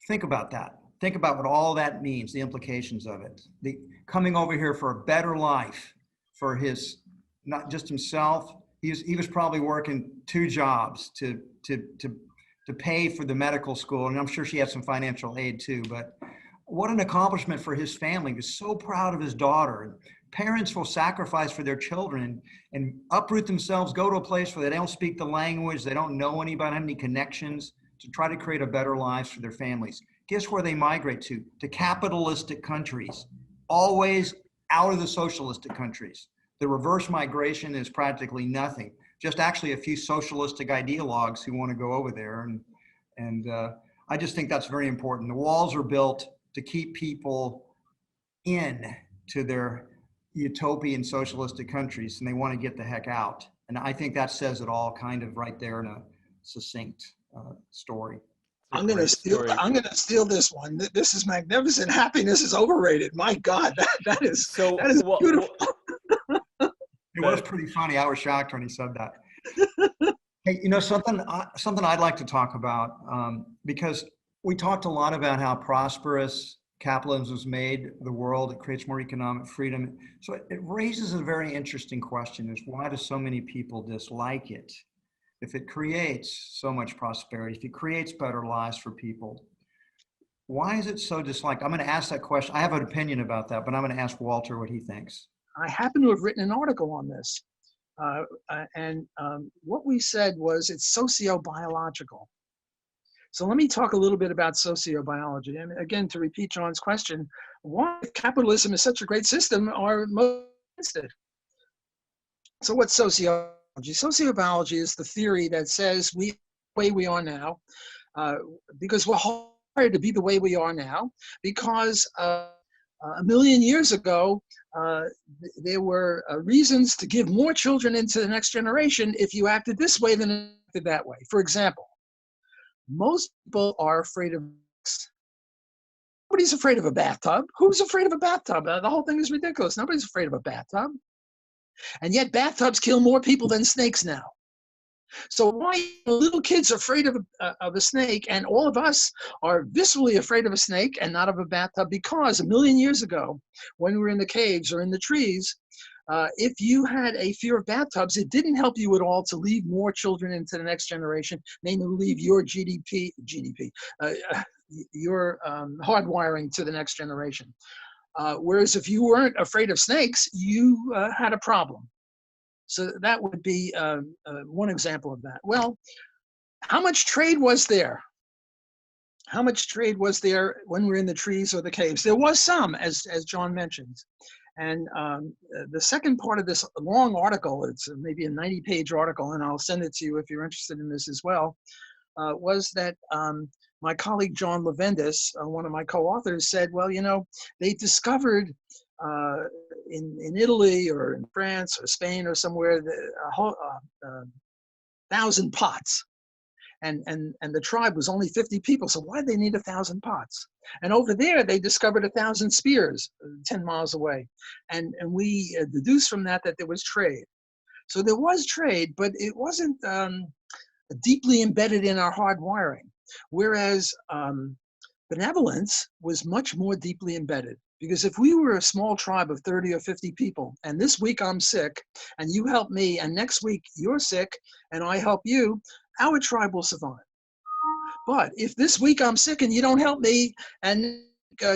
Think about that. Think about what all that means, the implications of it. The coming over here for a better life for his, not just himself. He was probably working 2 jobs to pay for the medical school. And I'm sure she had some financial aid too, but what an accomplishment for his family. He was so proud of his daughter. Parents will sacrifice for their children and uproot themselves, go to a place where they don't speak the language, they don't know anybody, have any connections, to try to create a better life for their families. Guess where they migrate to? To capitalistic countries, always out of the socialistic countries. The reverse migration is practically nothing. Just actually a few socialistic ideologues who want to go over there. And I just think that's very important. The walls are built to keep people in to their utopian socialistic countries, and they want to get the heck out. And I think that says it all kind of right there in a succinct story. I'm going to steal this one. This is magnificent. Happiness is overrated. My God, that is beautiful. It was pretty funny. I was shocked when he said that. Hey, something I'd like to talk about, because we talked a lot about how prosperous capitalism has made the world. It creates more economic freedom. So it raises a very interesting question: is why do so many people dislike it? If it creates so much prosperity, if it creates better lives for people, why is it so disliked? I'm going to ask that question. I have an opinion about that, but I'm going to ask Walter what he thinks. I happen to have written an article on this. What we said was it's sociobiological. So let me talk a little bit about sociobiology. And again, to repeat John's question, why if capitalism is such a great system are most against it? So what's sociobiology? Sociobiology is the theory that says the way we are now, because we're hard to be the way we are now, because a million years ago, there were reasons to give more children into the next generation if you acted this way than acted that way. For example, most people are afraid of sex. Nobody's afraid of a bathtub. Who's afraid of a bathtub? The whole thing is ridiculous. Nobody's afraid of a bathtub. And yet bathtubs kill more people than snakes now. So why little kids are afraid of a snake, and all of us are viscerally afraid of a snake and not of a bathtub? Because a million years ago, when we were in the caves or in the trees, if you had a fear of bathtubs, it didn't help you at all to leave more children into the next generation, namely leave your your hardwiring to the next generation. Whereas if you weren't afraid of snakes, you had a problem. So that would be one example of that. Well, how much trade was there? How much trade was there when we were in the trees or the caves? There was some, as John mentioned. And the second part of this long article, it's maybe a 90-page article, and I'll send it to you if you're interested in this as well, was that my colleague John Levendis, one of my co-authors, said, well, they discovered in Italy or in France or Spain or somewhere, 1,000 pots. And the tribe was only 50 people, so why did they need 1,000 pots? And over there, they discovered 1,000 spears 10 miles away. And we deduced from that there was trade. So there was trade, but it wasn't deeply embedded in our hard wiring. Whereas benevolence was much more deeply embedded. Because if we were a small tribe of 30 or 50 people, and this week I'm sick, and you help me, and next week you're sick, and I help you, our tribe will survive. But if this week I'm sick and you don't help me, and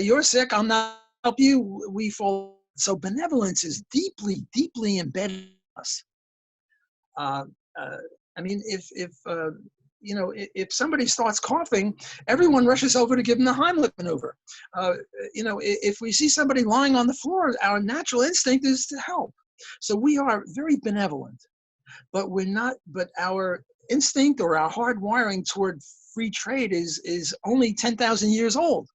you're sick, I'm not help you, we fall. So benevolence is deeply, deeply embedded in us. I mean, if somebody starts coughing, everyone rushes over to give them the Heimlich maneuver. If we see somebody lying on the floor, our natural instinct is to help. So we are very benevolent, but we're not. But our instinct or our hard wiring toward free trade is only 10,000 years old.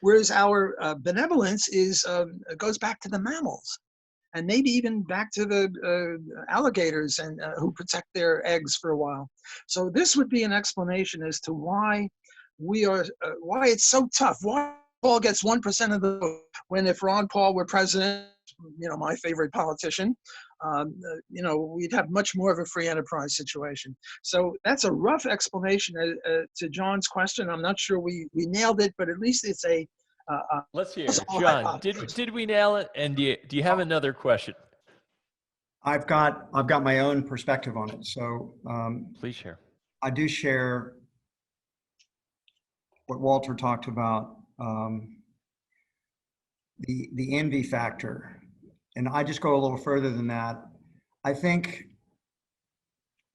Whereas our benevolence goes back to the mammals. And maybe even back to the alligators and who protect their eggs for a while. So this would be an explanation as to why why it's so tough. Why Paul gets 1% of the vote when if Ron Paul were president, my favorite politician, we'd have much more of a free enterprise situation. So that's a rough explanation to John's question. I'm not sure we nailed it, but at least it's a let's hear it. John, did we nail it? And do you have another question? I've got my own perspective on it. So please share. I do share what Walter talked about, the envy factor. And I just go a little further than that. I think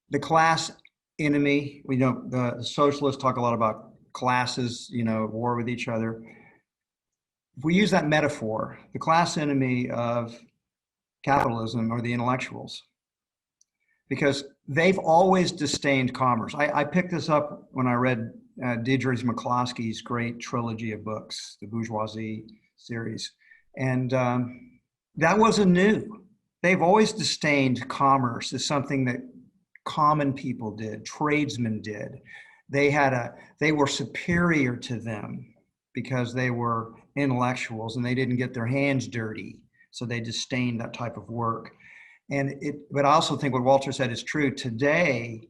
the class enemy, the socialists talk a lot about classes, war with each other. If we use that metaphor, the class enemy of capitalism are the intellectuals, because they've always disdained commerce. I picked this up when I read Deirdre McCloskey's great trilogy of books, the Bourgeoisie series. And that wasn't new. They've always disdained commerce as something that common people did, tradesmen did. They were superior to them because they were intellectuals and they didn't get their hands dirty. So they disdained that type of work. But I also think what Walter said is true. Today,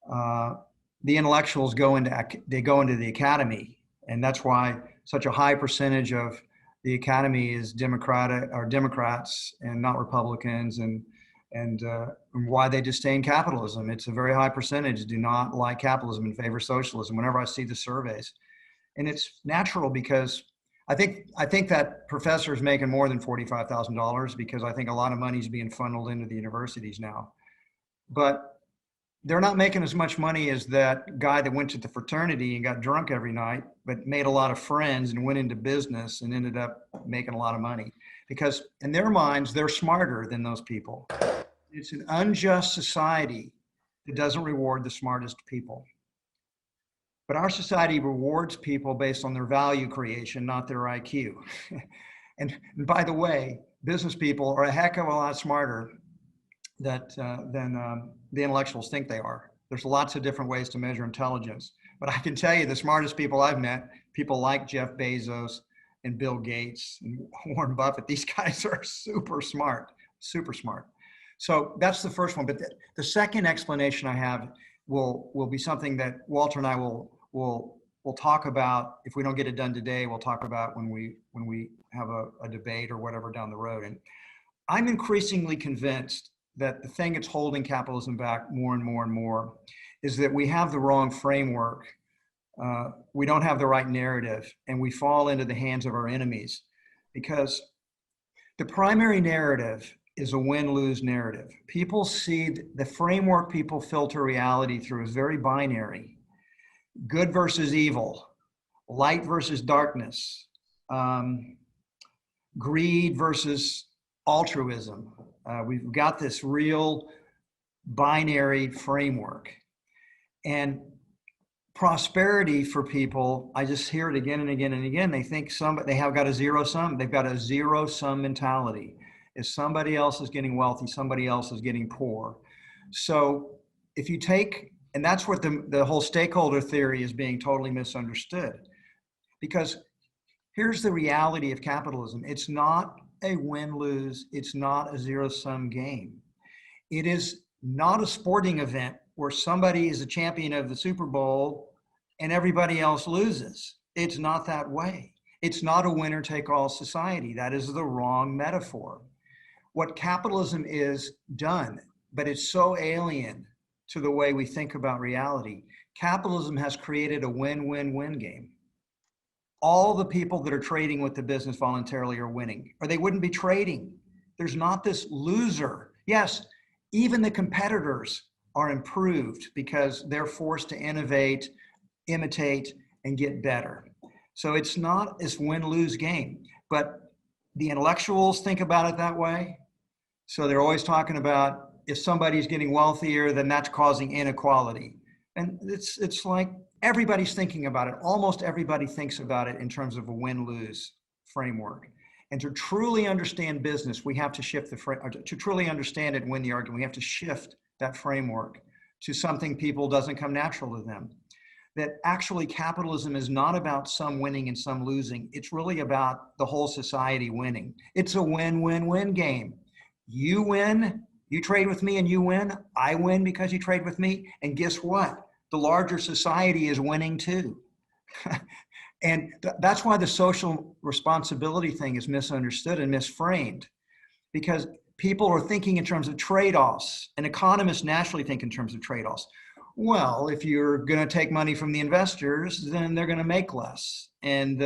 the intellectuals go into the academy, and that's why such a high percentage of the academy is Democrats and not Republicans, and why they disdain capitalism. It's a very high percentage do not like capitalism and favor socialism whenever I see the surveys. And it's natural because I think that professor is making more than $45,000 because I think a lot of money is being funneled into the universities now. But they're not making as much money as that guy that went to the fraternity and got drunk every night, but made a lot of friends and went into business and ended up making a lot of money. Because in their minds, they're smarter than those people. It's an unjust society that doesn't reward the smartest people. But our society rewards people based on their value creation, not their IQ. And by the way, business people are a heck of a lot smarter than the intellectuals think they are. There's lots of different ways to measure intelligence. But I can tell you the smartest people I've met, people like Jeff Bezos and Bill Gates and Warren Buffett, these guys are super smart, super smart. So that's the first one. But the second explanation I have will be something that Walter and I will talk about. If we don't get it done today, we'll talk about when we have a debate or whatever down the road. And I'm increasingly convinced that the thing that's holding capitalism back more and more and more is that we have the wrong framework. We don't have the right narrative, and we fall into the hands of our enemies, because the primary narrative is a win-lose narrative. People see the framework people filter reality through is very binary. Good versus evil, light versus darkness, greed versus altruism. We've got this real binary framework. And prosperity for people, I just hear it again and again and again. They think they have got a zero sum. They've got a zero sum mentality. If somebody else is getting wealthy, somebody else is getting poor. So if you take, and that's what the whole stakeholder theory is being totally misunderstood. Because here's the reality of capitalism. It's not a win-lose. It's not a zero-sum game. It is not a sporting event where somebody is a champion of the Super Bowl and everybody else loses. It's not that way. It's not a winner-take-all society. That is the wrong metaphor. What capitalism is done, but it's so alien to the way we think about reality. Capitalism has created a win-win-win game. All the people that are trading with the business voluntarily are winning, or they wouldn't be trading. There's not this loser. Yes, even the competitors are improved because they're forced to innovate, imitate, and get better. So it's not this win-lose game, but the intellectuals think about it that way. So they're always talking about if somebody's getting wealthier, then that's causing inequality. And it's like everybody's thinking about it. Almost everybody thinks about it in terms of a win-lose framework. And to truly understand business, we have to shift to truly understand it and win the argument, we have to shift that framework to something people doesn't come natural to them. That actually capitalism is not about some winning and some losing. It's really about the whole society winning. It's a win-win-win game. You win, you trade with me and you win. I win because you trade with me. And guess what? The larger society is winning too. And that's why the social responsibility thing is misunderstood and misframed, because people are thinking in terms of trade-offs, and economists naturally think in terms of trade-offs. Well, if you're going to take money from the investors, then they're going to make less. And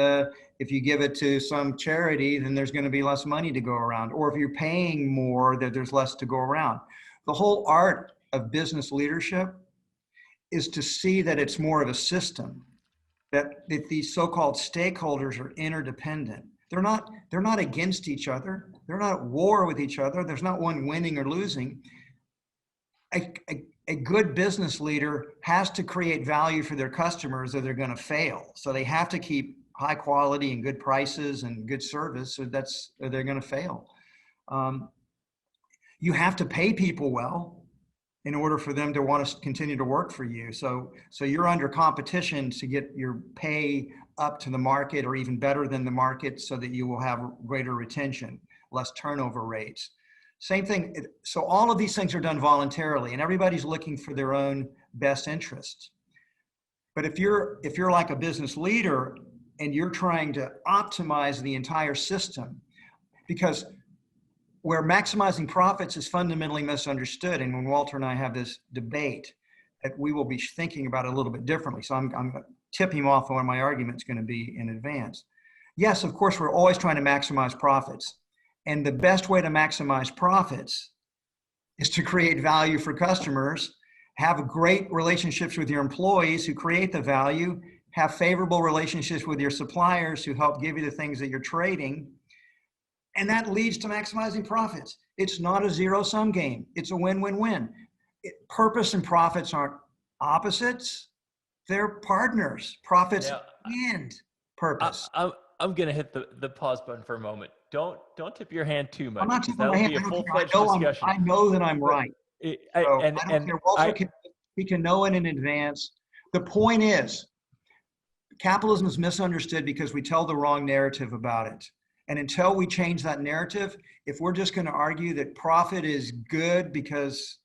if you give it to some charity, then there's going to be less money to go around. Or if you're paying more, that there's less to go around. The whole art of business leadership is to see that it's more of a system, that these so-called stakeholders are interdependent. They're not against each other. They're not at war with each other. There's not one winning or losing. A good business leader has to create value for their customers or they're going to fail. So they have to keep high quality and good prices and good service, or they're going to fail. You have to pay people well in order for them to want to continue to work for you. So you're under competition to get your pay up to the market or even better than the market so that you will have greater retention, less turnover rates. Same thing. So all of these things are done voluntarily and everybody's looking for their own best interests. But if you're like a business leader and you're trying to optimize the entire system, because where maximizing profits is fundamentally misunderstood, and when Walter and I have this debate, that we will be thinking about it a little bit differently. So I'm tipping off on what my argument's going to be in advance. Yes, of course, we're always trying to maximize profits. And the best way to maximize profits is to create value for customers, have great relationships with your employees who create the value, have favorable relationships with your suppliers who help give you the things that you're trading. And that leads to maximizing profits. It's not a zero-sum game. It's a win-win-win. Purpose and profits aren't opposites. They're partners. Profits and purpose. I'm going to hit the pause button for a moment. Don't tip your hand too much. I'm not tipping That'll my hand. be a full-fledged discussion. I know that I'm right. I don't care. Walter he can know it in advance. The point is, capitalism is misunderstood because we tell the wrong narrative about it. And until we change that narrative, if we're just going to argue that profit is good because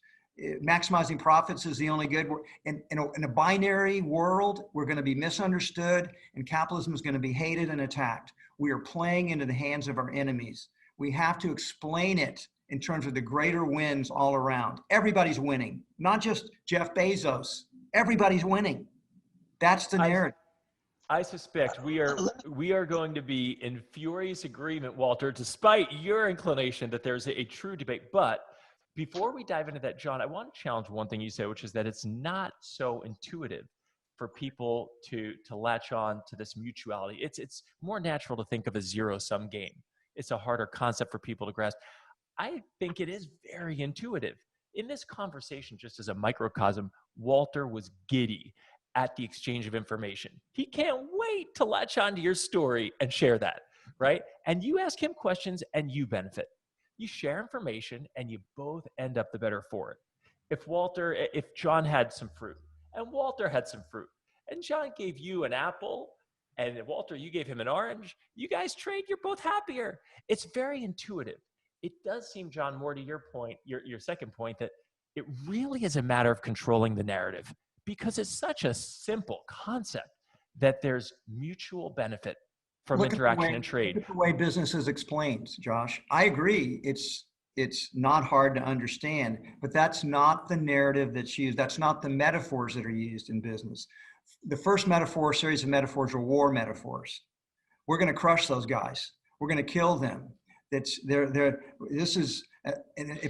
maximizing profits is the only good, in a binary world, we're going to be misunderstood and capitalism is going to be hated and attacked. We are playing into the hands of our enemies. We have to explain it in terms of the greater wins all around. Everybody's winning, not just Jeff Bezos. Everybody's winning. That's the narrative. I suspect we are going to be in furious agreement, Walter, despite your inclination that there's a true debate. But before we dive into that, John, I want to challenge one thing you said, which is that it's not so intuitive for people to latch on to this mutuality. It's more natural to think of a zero-sum game. It's a harder concept for people to grasp. I think it is very intuitive. In this conversation, just as a microcosm, Walter was giddy at the exchange of information. He can't wait to latch onto your story and share that, right? And you ask him questions and you benefit. You share information and you both end up the better for it. If John had some fruit and Walter had some fruit and John gave you an apple and Walter, you gave him an orange, you guys trade, you're both happier. It's very intuitive. It does seem, John, more to your point, your second point, that it really is a matter of controlling the narrative. because it's such a simple concept that there's mutual benefit from interaction and trade. Look at the way business is explained, Josh. I agree. It's not hard to understand, but that's not the narrative that's used. That's not the metaphors that are used in business. The first series of metaphors are war metaphors. We're going to crush those guys. We're going to kill them. If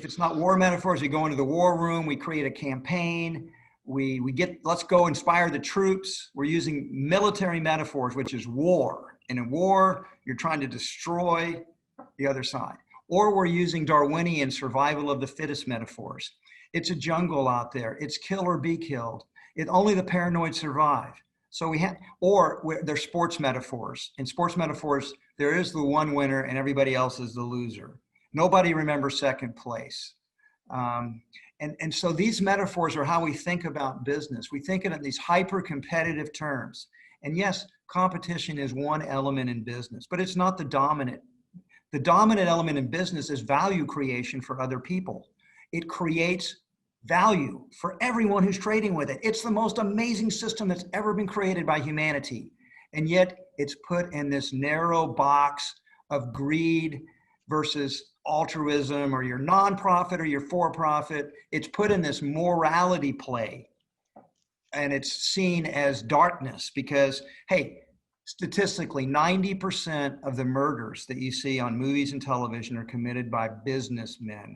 it's not war metaphors, we go into the war room, we create a campaign, let's go inspire the troops. We're using military metaphors, which is war. And in war, you're trying to destroy the other side. Or we're using Darwinian survival of the fittest metaphors. It's a jungle out there. It's kill or be killed. Only the paranoid survive. So they're sports metaphors. In sports metaphors, there is the one winner and everybody else is the loser. Nobody remembers second place. And so these metaphors are how we think about business. We think in these hyper-competitive terms. And yes, competition is one element in business, but it's not the dominant. The dominant element in business is value creation for other people. It creates value for everyone who's trading with it. It's the most amazing system that's ever been created by humanity. And yet it's put in this narrow box of greed versus altruism, or your nonprofit or your for-profit. It's put in this morality play, and it's seen as darkness because, hey, statistically, 90% of the murders that you see on movies and television are committed by businessmen.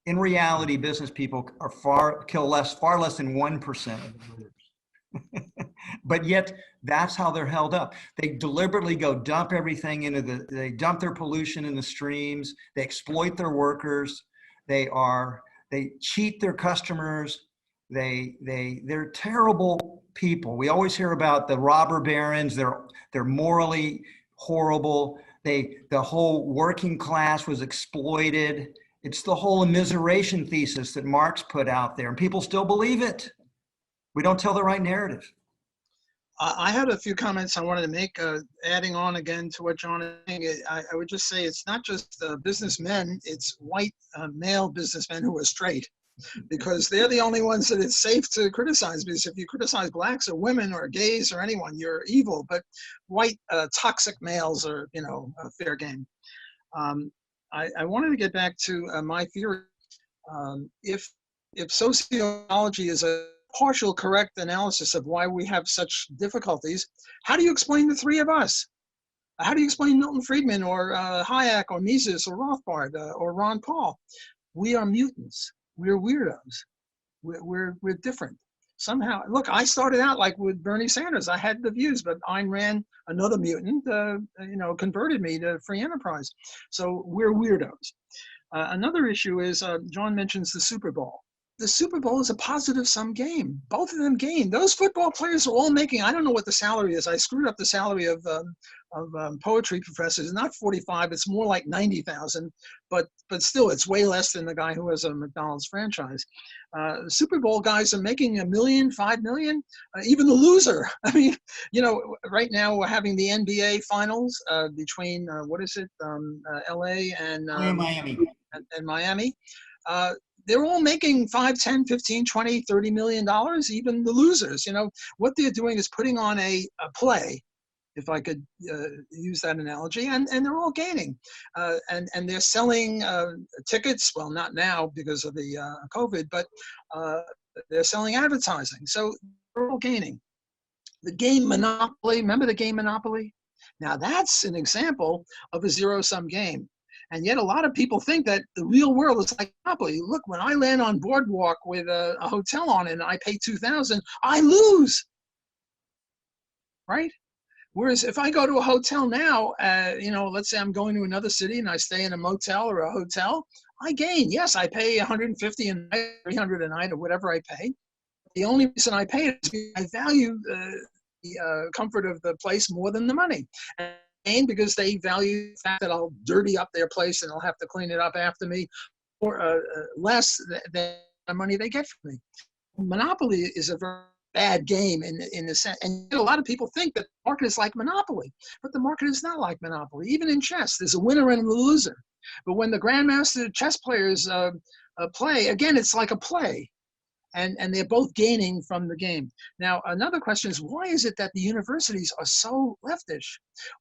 In reality, business people are far less than 1% of the murders. But yet, that's how they're held up. They deliberately go dump everything they dump their pollution in the streams. They exploit their workers. They cheat their customers. They're terrible people. We always hear about the robber barons. They're morally horrible. The whole working class was exploited. It's the whole immiseration thesis that Marx put out there, and people still believe it. We don't tell the right narrative. I had a few comments I wanted to make, adding on again to what John is saying. I would just say it's not just businessmen, it's white male businessmen who are straight, because they're the only ones that it's safe to criticize, because if you criticize blacks or women or gays or anyone, you're evil. But white toxic males are, fair game. I wanted to get back to my theory. If sociology is a partial correct analysis of why we have such difficulties, how do you explain the three of us? How do you explain Milton Friedman or Hayek or Mises or Rothbard or Ron Paul? We are mutants. We're weirdos. We're different. Somehow, look, I started out like with Bernie Sanders. I had the views, but Ayn Rand, another mutant, converted me to free enterprise. So we're weirdos. Another issue is John mentions the Super Bowl. The Super Bowl is a positive-sum game. Both of them gain. Those football players are all making, I don't know what the salary is. I screwed up the salary of poetry professors. It's not 45, it's more like 90,000, but still it's way less than the guy who has a McDonald's franchise. The Super Bowl guys are making $1 million, $5 million, even the loser. I mean, right now we're having the NBA finals between, LA and Miami. And Miami. They're all making $5, $10, $15, $20, $30 million, even the losers. What they're doing is putting on a play, if I could use that analogy, and they're all gaining. And they're selling tickets, well, not now because of the COVID, but they're selling advertising. So they're all gaining. The game Monopoly, remember the game Monopoly? Now that's an example of a zero-sum game. And yet a lot of people think that the real world is like Monopoly. Look, when I land on Boardwalk with a hotel on it and I pay $2,000, I lose, right? Whereas if I go to a hotel now, let's say I'm going to another city and I stay in a motel or a hotel, I gain. Yes, I pay $150 a night, $300 a night, or whatever I pay. The only reason I pay it is because I value the comfort of the place more than the money. And because they value the fact that I'll dirty up their place and I'll have to clean it up after me, or less than the money they get from me. Monopoly is a very bad game in the sense, and a lot of people think that the market is like Monopoly, but the market is not like Monopoly. Even in chess, there's a winner and a loser. But when the grandmaster chess players play, again, it's like a play. and they're both gaining from the game. Now, another question is, why is it that the universities are so leftish?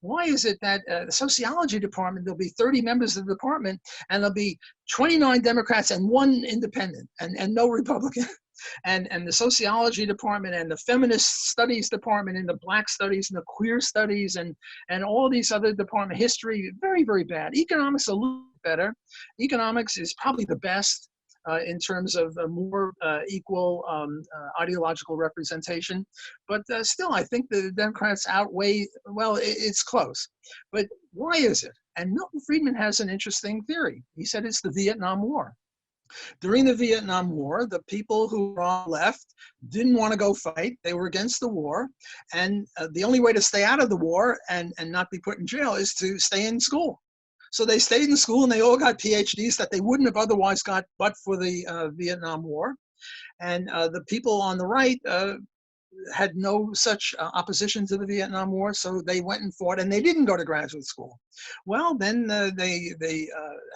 Why is it that the sociology department, there'll be 30 members of the department, and there'll be 29 Democrats and 1 independent, and no Republican? And the sociology department and the feminist studies department and the black studies and the queer studies and all these other departments, history, very, very bad. Economics a little better. Economics is probably the best in terms of a more equal ideological representation. But still, I think the Democrats outweigh, well, it's close. But why is it? And Milton Friedman has an interesting theory. He said it's the Vietnam War. During the Vietnam War, the people who were on the left didn't want to go fight. They were against the war. And the only way to stay out of the war and not be put in jail is to stay in school. So they stayed in school and they all got PhDs that they wouldn't have otherwise got but for the Vietnam War. And the people on the right had no such opposition to the Vietnam War, so they went and fought, and they didn't go to graduate school. Well, then they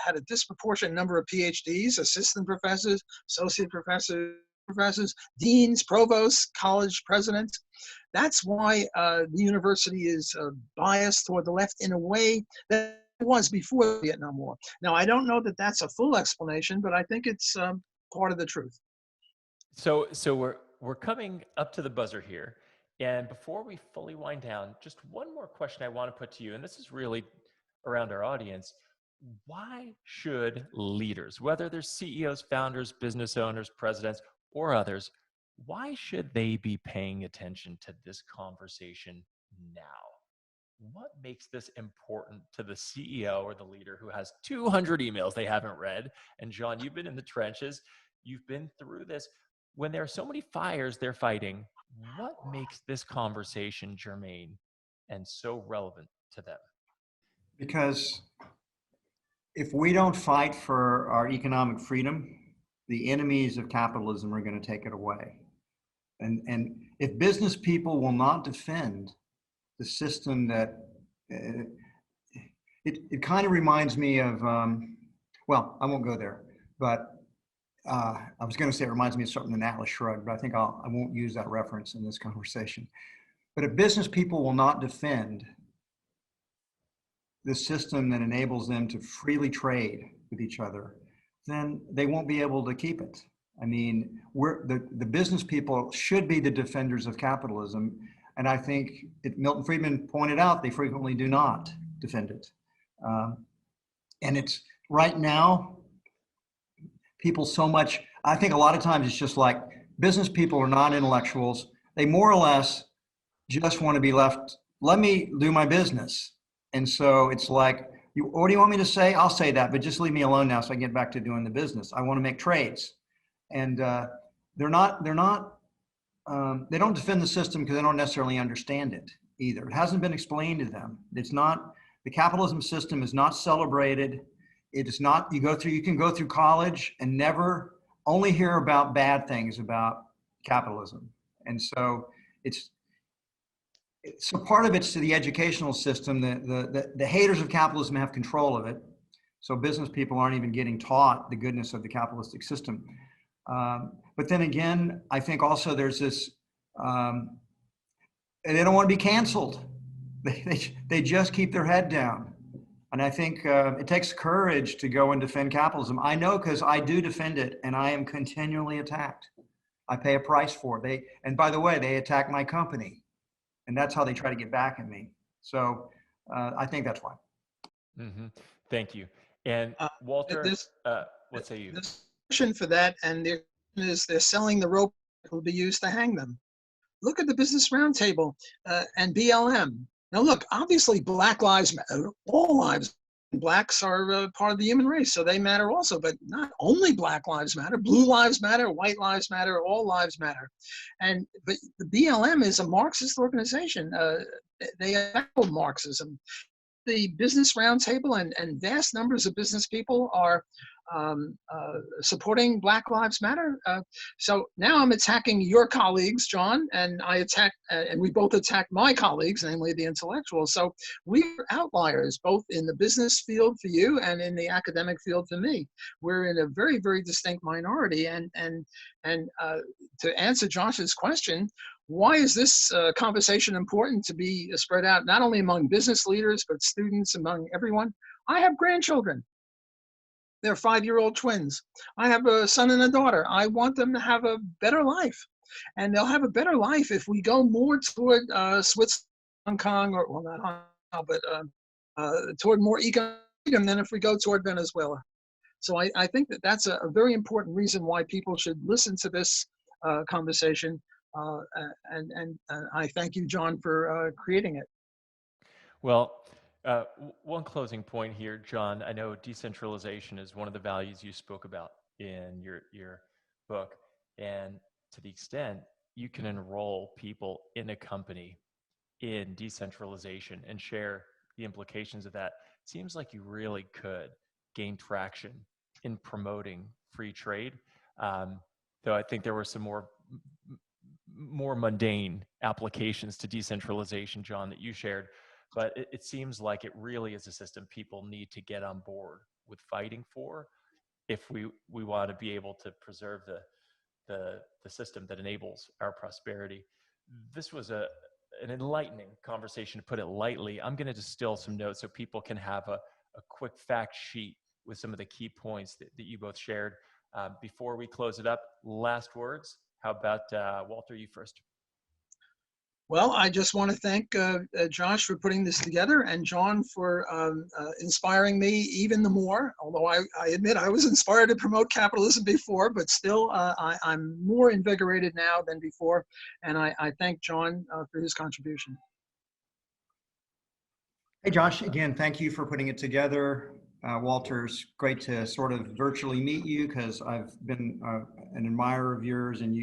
had a disproportionate number of PhDs, assistant professors, associate professors, deans, provosts, college presidents. That's why the university is biased toward the left in a way that it was before the Vietnam War. Now, I don't know that that's a full explanation, but I think it's part of the truth. So we're coming up to the buzzer here. And before we fully wind down, just one more question I want to put to you, and this is really around our audience. Why should leaders, whether they're CEOs, founders, business owners, presidents, or others, why should they be paying attention to this conversation now? What makes this important to the CEO or the leader who has 200 emails they haven't read? And John, you've been in the trenches. You've been through this. When there are so many fires they're fighting, what makes this conversation germane and so relevant to them? Because if we don't fight for our economic freedom, the enemies of capitalism are going to take it away. And if business people will not defend the system that, it kind of reminds me of, well, I won't go there, but I was going to say it reminds me of something in Atlas Shrugged, but I think I won't use that reference in this conversation. But if business people will not defend the system that enables them to freely trade with each other, then they won't be able to keep it. I mean, the business people should be the defenders of capitalism. And I think Milton Friedman pointed out, they frequently do not defend it. And it's right now, people so much, I think a lot of times it's just like business people are not intellectuals. They more or less just want to be left, let me do my business. And so it's like, what do you want me to say? I'll say that, but just leave me alone now so I can get back to doing the business. I want to make trades. And they don't defend the system because they don't necessarily understand it either. It hasn't been explained to them. It's not, the capitalism system is not celebrated. It is not, you can go through college and never only hear about bad things about capitalism. And so so part of it's to the educational system. The haters of capitalism have control of it. So business people aren't even getting taught the goodness of the capitalistic system. But then again, I think also there's this, and they don't want to be canceled. They just keep their head down. And I think it takes courage to go and defend capitalism. I know because I do defend it and I am continually attacked. I pay a price for it. And by the way, they attack my company. And that's how they try to get back at me. So I think that's why. Mm-hmm. Thank you. And Walter, what say you? This question for that, and they're selling the rope that will be used to hang them. Look at the Business Roundtable and BLM. Now look, obviously Black lives matter. All lives. Blacks are part of the human race, so they matter also. But not only Black lives matter, blue lives matter, white lives matter, all lives matter. But the BLM is a Marxist organization. They echo Marxism. the Business Roundtable and vast numbers of business people are supporting Black Lives Matter. So now I'm attacking your colleagues, John, and and we both attack my colleagues, namely the intellectuals. So we're outliers, both in the business field for you and in the academic field for me. We're in a very, very distinct minority. And to answer Josh's question, why is this conversation important to be spread out, not only among business leaders, but students, among everyone? I have grandchildren. They're 5-year-old twins. I have a son and a daughter. I want them to have a better life. And they'll have a better life if we go more toward Switzerland, Hong Kong, or, well, not Hong Kong, but toward more economic freedom than if we go toward Venezuela. So I think that that's a very important reason why people should listen to this conversation. And I thank you, John, for creating it. Well, one closing point here, John. I know decentralization is one of the values you spoke about in your book, and to the extent you can enroll people in a company in decentralization and share the implications of that, it seems like you really could gain traction in promoting free trade. Though I think there were some more mundane applications to decentralization, John, that you shared. But it seems like it really is a system people need to get on board with fighting for if we want to be able to preserve the system that enables our prosperity. This was an enlightening conversation, to put it lightly. I'm going to distill some notes so people can have a quick fact sheet with some of the key points that you both shared. Before we close it up, last words. How about Walter, you first? Well, I just want to thank Josh for putting this together, and John for inspiring me even the more, although I admit I was inspired to promote capitalism before, but still I'm more invigorated now than before, and I thank John for his contribution. Hey, Josh, again, thank you for putting it together. Walter's great to sort of virtually meet you because I've been an admirer of yours, and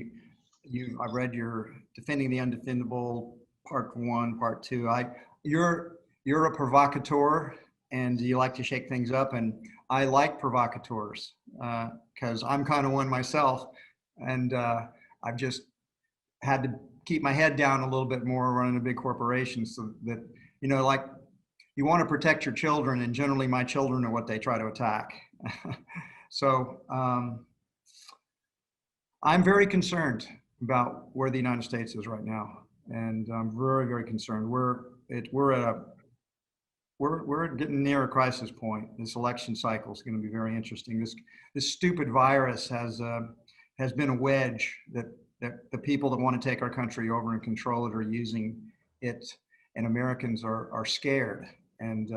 I've read your Defending the Undefendable, Part 1, Part 2. You're a provocateur, and you like to shake things up, and I like provocateurs because I'm kind of one myself, and I've just had to keep my head down a little bit more running a big corporation, so that, like, you want to protect your children, and generally my children are what they try to attack. So I'm very concerned about where the United States is right now, and I'm very, very concerned. We're getting near a crisis point. This election cycle is going to be very interesting. This stupid virus has been a wedge that the people that want to take our country over and control it are using it, and Americans are scared. And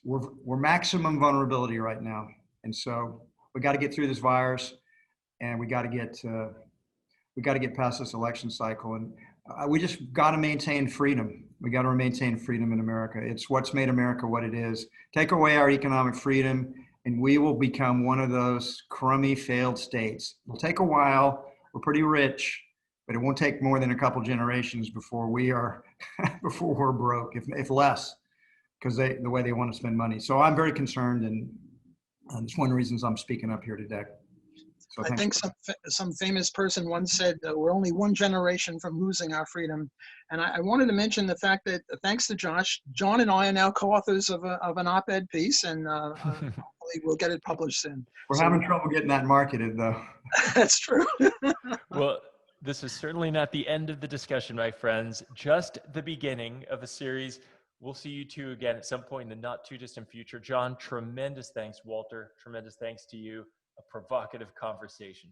we're maximum vulnerability right now, and so we got to get through this virus. And we got to get past this election cycle, and we just got to maintain freedom. We got to maintain freedom in America. It's what's made America what it is. Take away our economic freedom, and we will become one of those crummy, failed states. It'll take a while. We're pretty rich, but it won't take more than a couple generations before we're broke, if less, because the way they want to spend money. So I'm very concerned, and it's one of the reasons I'm speaking up here today. So I think some famous person once said we're only one generation from losing our freedom. And I wanted to mention the fact that thanks to Josh, John and I are now co-authors of an op-ed piece, and hopefully we'll get it published soon. We're having trouble getting that marketed, though. That's true. Well, this is certainly not the end of the discussion, my friends, just the beginning of a series. We'll see you two again at some point in the not too distant future. John, tremendous thanks. Walter, tremendous thanks to you. A provocative conversation.